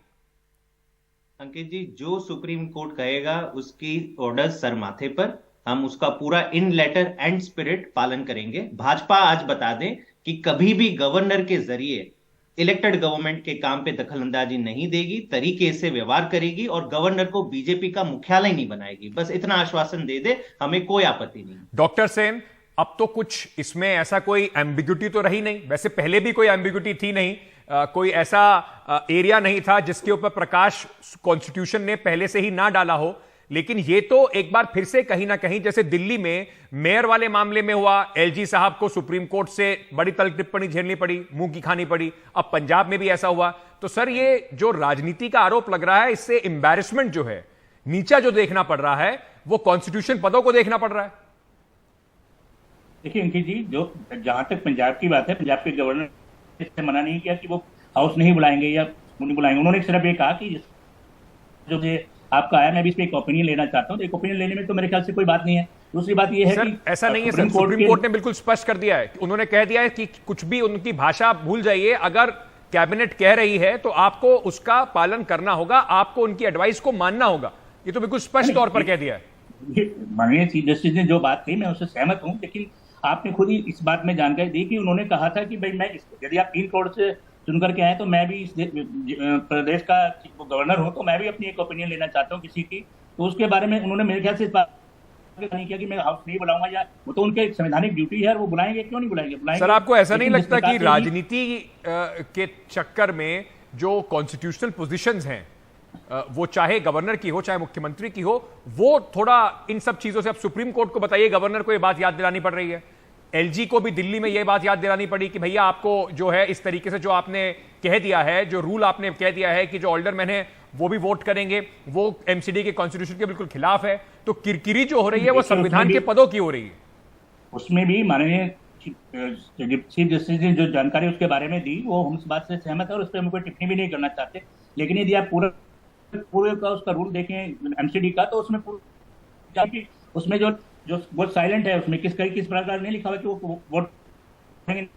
[SPEAKER 5] अंकित जी, जो सुप्रीम कोर्ट कहेगा उसकी ऑर्डर सर माथे पर, हम उसका पूरा इन लेटर एंड स्पिरिट पालन करेंगे। भाजपा आज बता दें कि कभी भी गवर्नर के जरिए इलेक्टेड गवर्नमेंट के काम पे दखलंदाजी नहीं देगी, तरीके से व्यवहार करेगी और गवर्नर को बीजेपी का मुख्यालय नहीं बनाएगी। बस इतना आश्वासन दे दे, हमें कोई आपत्ति नहीं।
[SPEAKER 1] डॉक्टर सेन, अब तो कुछ इसमें ऐसा कोई एम्बिग्यूटी तो रही नहीं, वैसे पहले भी कोई एम्बिग्यूटी थी नहीं, कोई ऐसा एरिया नहीं था जिसके ऊपर प्रकाश कॉन्स्टिट्यूशन ने पहले से ही ना डाला हो, लेकिन ये तो एक बार फिर से कहीं ना कहीं जैसे दिल्ली में मेयर वाले मामले में हुआ, एलजी साहब को सुप्रीम कोर्ट से बड़ी तल्ख टिप्पणी झेलनी पड़ी, मुंह की खानी पड़ी, अब पंजाब में भी ऐसा हुआ। तो सर, ये जो राजनीति का आरोप लग रहा है, इससे एम्बैरेसमेंट जो है, नीचा जो देखना पड़ रहा है, वो कॉन्स्टिट्यूशन पदों को देखना पड़ रहा है।
[SPEAKER 6] देखिए अंकित जी, जो जहां तक पंजाब की बात है, पंजाब के गवर्नर ने मना नहीं किया कि वो हाउस नहीं बुलाएंगे या नहीं बुलाएंगे। उन्होंने सिर्फ ये कहा कि जो ये आपका आया, मैं भी इस पे एक ओपिनियन लेना चाहता हूं। तो एक ओपिनियन लेने में तो मेरे ख्याल से कोई बात नहीं है। दूसरी बात ये है
[SPEAKER 1] सर,
[SPEAKER 6] कि
[SPEAKER 1] ऐसा नहीं है सर, सुप्रीम कोर्ट ने बिल्कुल स्पष्ट कर दिया है, उन्होंने कह दिया है कि कुछ भी उनकी भाषा भूल जाइए, अगर कैबिनेट कह रही है तो आपको उसका पालन करना होगा, आपको उनकी एडवाइस को मानना होगा। ये तो बिल्कुल स्पष्ट तौर पर कह दिया है।
[SPEAKER 6] माननीय चीफ जस्टिस ने जो बात कही, मैं उससे सहमत हूं, लेकिन आपने खुद ही इस बात में जानकारी दी कि उन्होंने कहा था कि भाई मैं यदि आप 3 करोड़ से चुन करके आए तो मैं भी इस प्रदेश का गवर्नर हूं, तो मैं भी अपनी एक ओपिनियन लेना चाहता हूं किसी की। तो उसके बारे में उन्होंने मेरे ख्याल से इस बात नहीं किया कि मैं हाउस नहीं बुलाऊंगा, या वो तो उनके संवैधानिक ड्यूटी है, वो बुलाएंगे, क्यों नहीं बुलाएंगे।
[SPEAKER 1] सर, आपको ऐसा नहीं लगता कि राजनीति के चक्कर में जो कॉन्स्टिट्यूशनल पोजीशंस हैं, वो चाहे गवर्नर की हो चाहे मुख्यमंत्री की हो, वो थोड़ा इन सब चीजों से, अब सुप्रीम कोर्ट को बताइए, गवर्नर को ये बात याद दिलानी पड़ रही है, एलजी को भी दिल्ली में यह बात याद दिलानी पड़ी कि भैया आपको जो है इस तरीके से जो आपने कह दिया है, जो रूल आपने कह दिया है कि जो ऑल्डरमैन है वो भी वोट करेंगे, वो एमसीडी के कॉन्स्टिट्यूशन के बिल्कुल खिलाफ है। तो किरकिरी जो हो रही है वो संविधान के पदों की हो रही है।
[SPEAKER 6] उसमें भी माननीय चीफ जस्टिस ने जो जानकारी उसके बारे में दी, वो हम इस बात से सहमत है और उस पर हम कोई टिप्पणी भी नहीं करना चाहते। लेकिन यदि आप पूरे का उसका रूल देखें एमसीडी का, तो उसमें जो वो साइलेंट है, उसमें किस प्रकार नहीं लिखा हुआ कि वो वोट,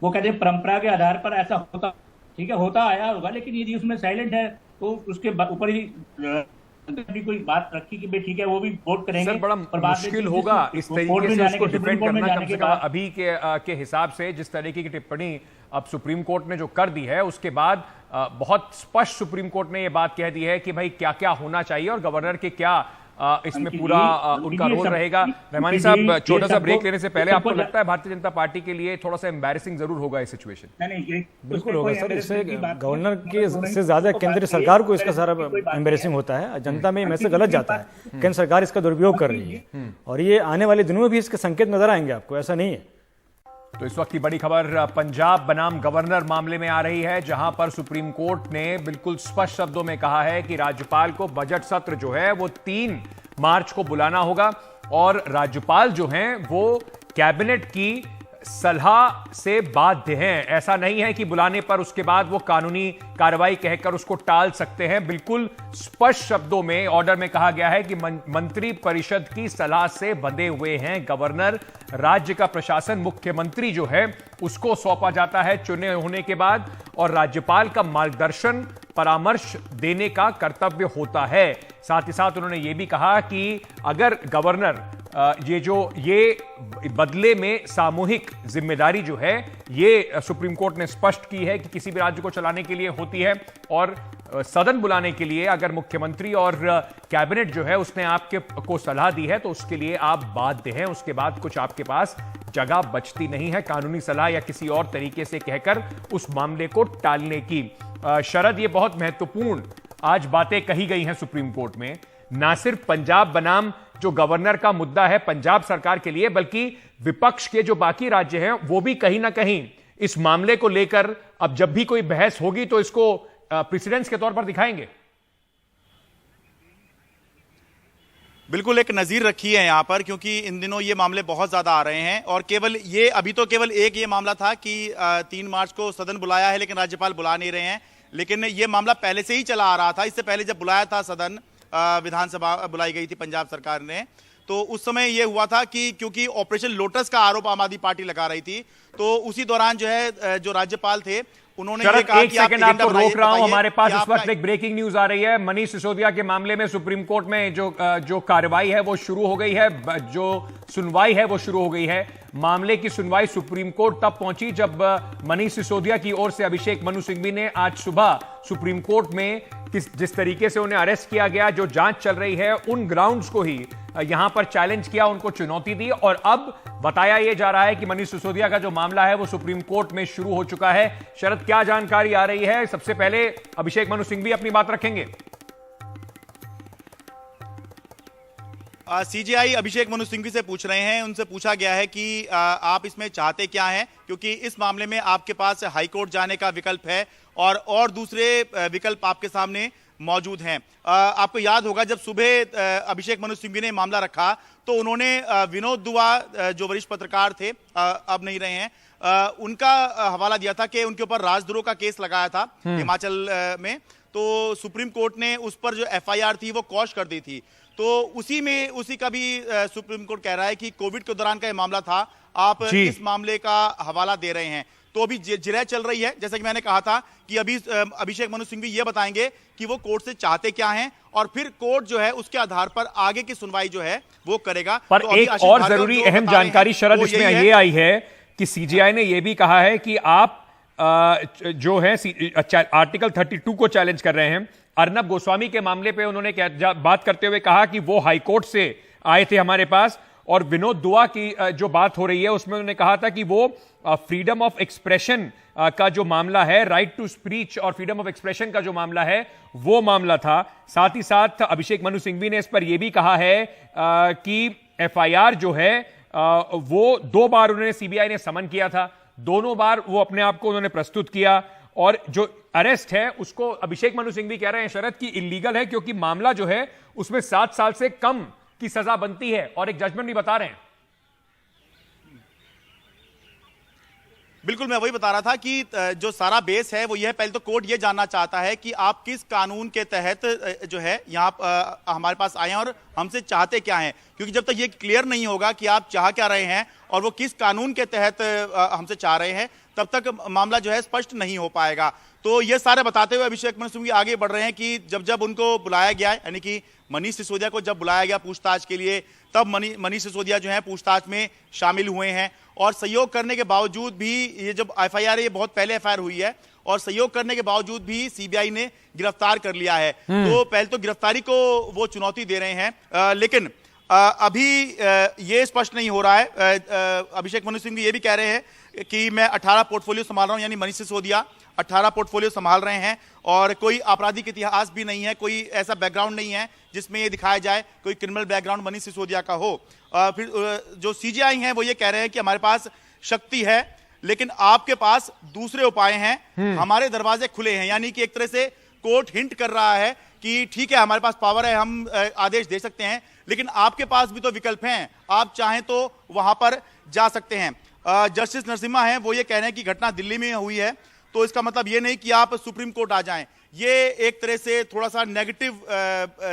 [SPEAKER 6] वो कहते हैं परंपरा के आधार पर ऐसा होता, ठीक है, होता आया होगा, लेकिन यदि उसमें साइलेंट है तो उसके ऊपर ही भी कोई बात रखी कि भाई ठीक है वो भी वोट करेंगे।
[SPEAKER 1] सर, बड़ा मुश्किल होगा इस तरीके से उसको डिफेंड करना, कम से कम अभी के हिसाब से जिस तरीके की टिप्पणी अब सुप्रीम कोर्ट ने जो कर दी है, उसके बाद बहुत स्पष्ट सुप्रीम कोर्ट ने ये बात कह दी है कि भाई क्या क्या होना चाहिए और गवर्नर के क्या इसमें पूरा उनका रोल रहेगा। रहमानी साहब, छोटा सा ब्रेक लेने से पहले, आपको लगता है भारतीय जनता पार्टी के लिए थोड़ा सा एम्बैरेसिंग जरूर होगा ये सिचुएशन?
[SPEAKER 8] बिल्कुल होगा सर, इससे गवर्नर के से ज्यादा केंद्र सरकार को इसका सारा एम्बैरेसिंग होता है, जनता में मैसेज गलत जाता है, केंद्र सरकार इसका दुरुपयोग कर रही है और ये आने वाले दिनों में भी इसके संकेत नजर आएंगे आपको, ऐसा नहीं है।
[SPEAKER 1] तो इस वक्त की बड़ी खबर पंजाब बनाम गवर्नर मामले में आ रही है, जहां पर सुप्रीम कोर्ट ने बिल्कुल स्पष्ट शब्दों में कहा है कि राज्यपाल को बजट सत्र जो है वो 3 मार्च को बुलाना होगा और राज्यपाल जो हैं वो कैबिनेट की सलाह से बाध्य हैं। ऐसा नहीं है कि बुलाने पर उसके बाद वो कानूनी कार्रवाई कहकर उसको टाल सकते हैं। बिल्कुल स्पष्ट शब्दों में ऑर्डर में कहा गया है कि मंत्री परिषद की सलाह से बंधे हुए हैं गवर्नर। राज्य का प्रशासन मुख्यमंत्री जो है उसको सौंपा जाता है चुने होने के बाद और राज्यपाल का मार्गदर्शन परामर्श देने का कर्तव्य होता है। साथ ही साथ उन्होंने ये भी कहा कि अगर गवर्नर ये बदले में सामूहिक जिम्मेदारी जो है ये सुप्रीम कोर्ट ने स्पष्ट की है कि किसी भी राज्य को चलाने के लिए होती है और सदन बुलाने के लिए अगर मुख्यमंत्री और कैबिनेट जो है उसने आपके को सलाह दी है तो उसके लिए आप बाध्य हैं, उसके बाद कुछ आपके पास जगह बचती नहीं है कानूनी सलाह या किसी और तरीके से कहकर उस मामले को टालने की। शरद, ये बहुत महत्वपूर्ण आज बातें कही गई हैं सुप्रीम कोर्ट में, ना सिर्फ पंजाब बनाम जो गवर्नर का मुद्दा है पंजाब सरकार के लिए, बल्कि विपक्ष के जो बाकी राज्य हैं वो भी कहीं ना कहीं इस मामले को लेकर अब जब भी कोई बहस होगी तो इसको प्रेसिडेंस के तौर पर दिखाएंगे।
[SPEAKER 2] बिल्कुल एक नज़ीर रखी है यहाँ पर, क्योंकि इन दिनों ये मामले बहुत ज़्यादा आ रहे हैं और केवल ये अभी तो केवल एक ये मामला था कि 3 मार्च को सदन बुलाया है लेकिन राज्यपाल बुला नहीं रहे हैं, लेकिन ये मामला पहले से ही चला आ रहा था। इससे पहले जब बुलाया था सदन, विधानसभा बुलाई गई थी पंजाब सरकार ने, तो उस समय यह हुआ था कि क्योंकि ऑपरेशन लोटस का आरोप आम आदमी पार्टी लगा रही थी तो उसी दौरान जो है जो राज्यपाल थे उन्होंने ये
[SPEAKER 1] शरद,
[SPEAKER 2] कहा
[SPEAKER 1] एक
[SPEAKER 2] कि आप
[SPEAKER 1] सेकंड
[SPEAKER 2] एजेंडा
[SPEAKER 1] आपको रोक रहा हूं।
[SPEAKER 2] बताइए
[SPEAKER 1] हमारे पास
[SPEAKER 2] कि
[SPEAKER 1] इस वक्त
[SPEAKER 2] आपका-
[SPEAKER 1] एक ब्रेकिंग न्यूज आ रही है। मनीष सिसोदिया के मामले में सुप्रीम कोर्ट में जो कार्रवाई है वो शुरू हो गई है, जो सुनवाई है वो शुरू हो गई है। मामले की सुनवाई सुप्रीम कोर्ट तब पहुंची जब मनीष सिसोदिया की ओर से अभिषेक मनु सिंघवी ने आज सुबह सुप्रीम कोर्ट में जिस तरीके से उन्हें अरेस्ट किया गया, जो जांच चल रही है, उन ग्राउंड्स को ही यहां पर चैलेंज किया, उनको चुनौती दी। और अब बताया यह जा रहा है कि मनीष सिसोदिया का जो मामला है वो सुप्रीम कोर्ट में शुरू हो चुका है। शरद, क्या जानकारी आ रही है? सबसे पहले अभिषेक मनु सिंघवी अपनी बात रखेंगे।
[SPEAKER 2] सीजेआई अभिषेक मनु सिंघवी से पूछ रहे हैं, उनसे पूछा गया है कि आप इसमें चाहते क्या हैं, क्योंकि इस मामले में आपके पास हाईकोर्ट जाने का विकल्प है और दूसरे विकल्प आपके सामने मौजूद हैं। आपको याद होगा जब सुबह अभिषेक मनु सिंघवी ने मामला रखा तो उन्होंने विनोद दुआ जो वरिष्ठ पत्रकार थे, अब नहीं रहे हैं, उनका हवाला दिया था कि उनके ऊपर राजद्रोह का केस लगाया था हिमाचल में। तो सुप्रीम कोर्ट ने उस पर जो एफआईआर थी वो कॉश कर दी थी। तो उसी का भी सुप्रीम कोर्ट कह रहा है कि कोविड के दौरान का ये मामला था, आप इस मामले का हवाला दे रहे हैं। तो अभी जिरह चल रही है, जैसे कि मैंने कहा था कि अभी अभिषेक मनु सिंघवी ये बताएंगे कि वो कोर्ट से चाहते क्या हैं और फिर कोर्ट जो है उसके आधार पर आगे की सुनवाई जो है वो करेगा।
[SPEAKER 1] पर
[SPEAKER 2] तो
[SPEAKER 1] एक और जरूरी अहम जानकारी शरद इसमें ये आई है कि सीजीआई ने यह भी कहा है कि आप जो है आर्टिकल 32 को चैलेंज कर रहे हैं। अर्नब गोस्वामी के मामले पे उन्होंने बात करते हुए कहा कि वो हाईकोर्ट से आए थे हमारे पास, और विनोद दुआ की जो बात हो रही है उसमें उन्होंने कहा था कि वो फ्रीडम ऑफ एक्सप्रेशन का जो मामला है, राइट टू स्पीच और फ्रीडम ऑफ एक्सप्रेशन का जो मामला है वो मामला था। साथ ही साथ अभिषेक मनु सिंघवी ने इस पर यह भी कहा है कि एफआईआर जो है वो 2 बार उन्होंने सीबीआई ने समन किया था, दोनों बार वो अपने आप को उन्होंने प्रस्तुत किया, और जो अरेस्ट है उसको अभिषेक मनु सिंघवी कह रहे हैं शरद की इलीगल है, क्योंकि मामला जो है उसमें 7 साल से कम की सजा बनती है, और एक जजमेंट भी बता रहे हैं।
[SPEAKER 2] बिल्कुल, मैं वही बता रहा था कि जो सारा बेस है वो यह है, पहले तो कोर्ट ये जानना चाहता है कि आप किस कानून के तहत जो है यहाँ हमारे पास आए हैं और हमसे चाहते क्या हैं, क्योंकि जब तक ये क्लियर नहीं होगा कि आप चाह क्या रहे हैं और वो किस कानून के तहत हमसे चाह रहे हैं, तब तक मामला जो है स्पष्ट नहीं हो पाएगा। तो ये सारे बताते हुए अभिषेक मनु सिंघवी आगे बढ़ रहे हैं कि जब उनको बुलाया गया, यानी कि मनीष सिसोदिया को जब बुलाया गया पूछताछ के लिए, तब मनीष सिसोदिया जो है पूछताछ में शामिल हुए हैं, और सहयोग करने के बावजूद भी ये जब एफआईआर है, ये बहुत पहले एफआईआर हुई है, और सहयोग करने के बावजूद भी सीबीआई ने गिरफ्तार कर लिया है। तो पहले तो गिरफ्तारी को वो चुनौती दे रहे हैं, लेकिन अभी ये स्पष्ट नहीं हो रहा है। अभिषेक मनु सिंघवी ये भी कह रहे हैं कि मैं 18 पोर्टफोलियो संभाल रहा हूं, यानी मनीष सिसोदिया 18 पोर्टफोलियो संभाल रहे हैं, और कोई आपराधिक इतिहास भी नहीं है, कोई ऐसा बैकग्राउंड नहीं है जिसमें ये दिखाया जाए कोई क्रिमिनल बैकग्राउंड मनीष सिसोदिया का हो। फिर जो सीजीआई हैं वो ये कह रहे हैं कि हमारे पास शक्ति है, लेकिन आपके पास दूसरे उपाय हैं, हमारे दरवाजे खुले हैं। यानी कि एक तरह से कोर्ट हिंट कर रहा है कि ठीक है, हमारे पास पावर है, हम आदेश दे सकते हैं, लेकिन आपके पास भी तो विकल्प हैं, आप चाहें तो वहां पर जा सकते हैं। जस्टिस नरसिम्हा हैं वो ये कह रहे हैं कि घटना दिल्ली में हुई है, तो इसका मतलब ये नहीं कि आप सुप्रीम कोर्ट आ जाएं। ये एक तरह से थोड़ा सा नेगेटिव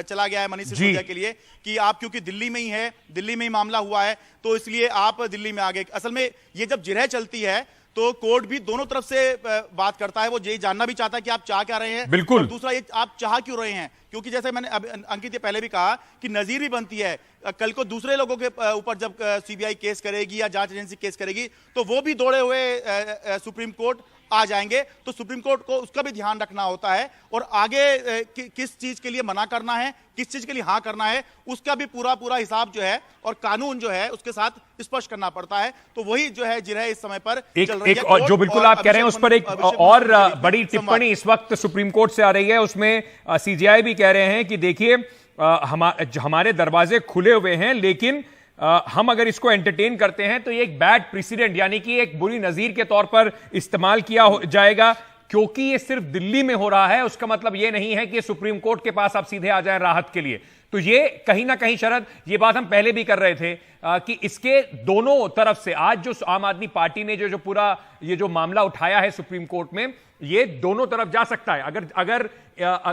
[SPEAKER 2] चला गया है मनीष सिसोदिया के लिए कि आप क्योंकि दिल्ली में ही है, दिल्ली में ही मामला हुआ है, तो इसलिए आप दिल्ली में आ गए। असल में ये जब जिरह चलती है तो कोर्ट भी दोनों तरफ से बात करता है, वो ये जानना भी चाहता है कि आप चाह क्या रहे हैं,
[SPEAKER 1] बिल्कुल,
[SPEAKER 2] और दूसरा ये आप चाह क्यों रहे हैं, क्योंकि जैसे मैंने अंकित पहले भी कहा कि नजीर भी बनती है, कल को दूसरे लोगों के ऊपर जब सीबीआई केस करेगी या जांच एजेंसी केस करेगी तो वो भी दौड़े हुए सुप्रीम कोर्ट आ जाएंगे। तो सुप्रीम कोर्ट को उसका भी ध्यान रखना होता है, और आगे किस चीज के लिए मना करना है, किस चीज के लिए हाँ करना है, उसका भी पूरा हिसाब जो है और कानून जो है उसके साथ स्पष्ट करना पड़ता है। तो वही जो है जिरह इस समय पर चल रही है।
[SPEAKER 1] और जो बिल्कुल आप कह रहे हैं उस पर एक और बड़ी टिप्पणी इस वक्त सुप्रीम कोर्ट से आ रही है, उसमें सीजीआई भी कह रहे हैं कि देखिए हमारे दरवाजे खुले हुए हैं, लेकिन हम अगर इसको एंटरटेन करते हैं तो ये एक बैड प्रेसिडेंट, यानी कि एक बुरी नजीर के तौर पर इस्तेमाल किया जाएगा, क्योंकि ये सिर्फ दिल्ली में हो रहा है। उसका मतलब ये नहीं है कि सुप्रीम कोर्ट के पास आप सीधे आ जाएं राहत के लिए। तो ये कहीं ना कहीं शरद, ये बात हम पहले भी कर रहे थे कि इसके दोनों तरफ से आज जो आम आदमी पार्टी ने जो पूरा ये जो मामला उठाया है सुप्रीम कोर्ट में, ये दोनों तरफ जा सकता है। अगर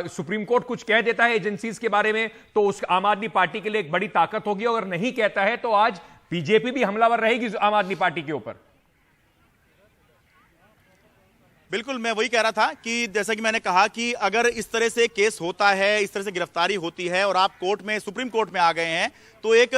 [SPEAKER 1] सुप्रीम कोर्ट कुछ कह देता है एजेंसीज के बारे में तो उस आम आदमी पार्टी के लिए एक बड़ी ताकत होगी, अगर नहीं कहता है तो आज बीजेपी भी हमलावर रहेगी आम आदमी पार्टी के ऊपर।
[SPEAKER 2] बिल्कुल, मैं वही कह रहा था कि जैसा कि मैंने कहा कि अगर इस तरह से केस होता है, इस तरह से गिरफ्तारी होती है और आप कोर्ट में, सुप्रीम कोर्ट में आ गए हैं, तो एक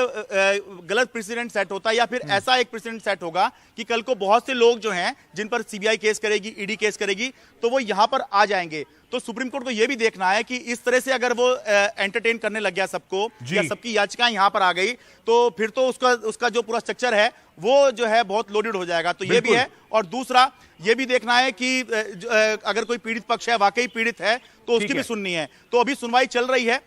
[SPEAKER 2] गलत प्रेसिडेंट सेट होता है, या फिर ऐसा एक प्रेसिडेंट सेट होगा कि कल को बहुत से लोग जो हैं जिन पर सीबीआई केस करेगी, ईडी केस करेगी, तो वो यहां पर आ जाएंगे। तो सुप्रीम कोर्ट को यह भी देखना है कि इस तरह से अगर वो एंटरटेन करने लग गया सबको, या सबकी याचिकाएं यहां पर आ गई, तो फिर तो उसका जो पूरा स्ट्रक्चर है वो जो है बहुत लोडेड हो जाएगा। तो ये भी है। और दूसरा ये भी देखना है कि अगर कोई पीड़ित पक्ष है, वाकई पीड़ित है, तो उसकी भी सुननी है। तो अभी सुनवाई चल रही है।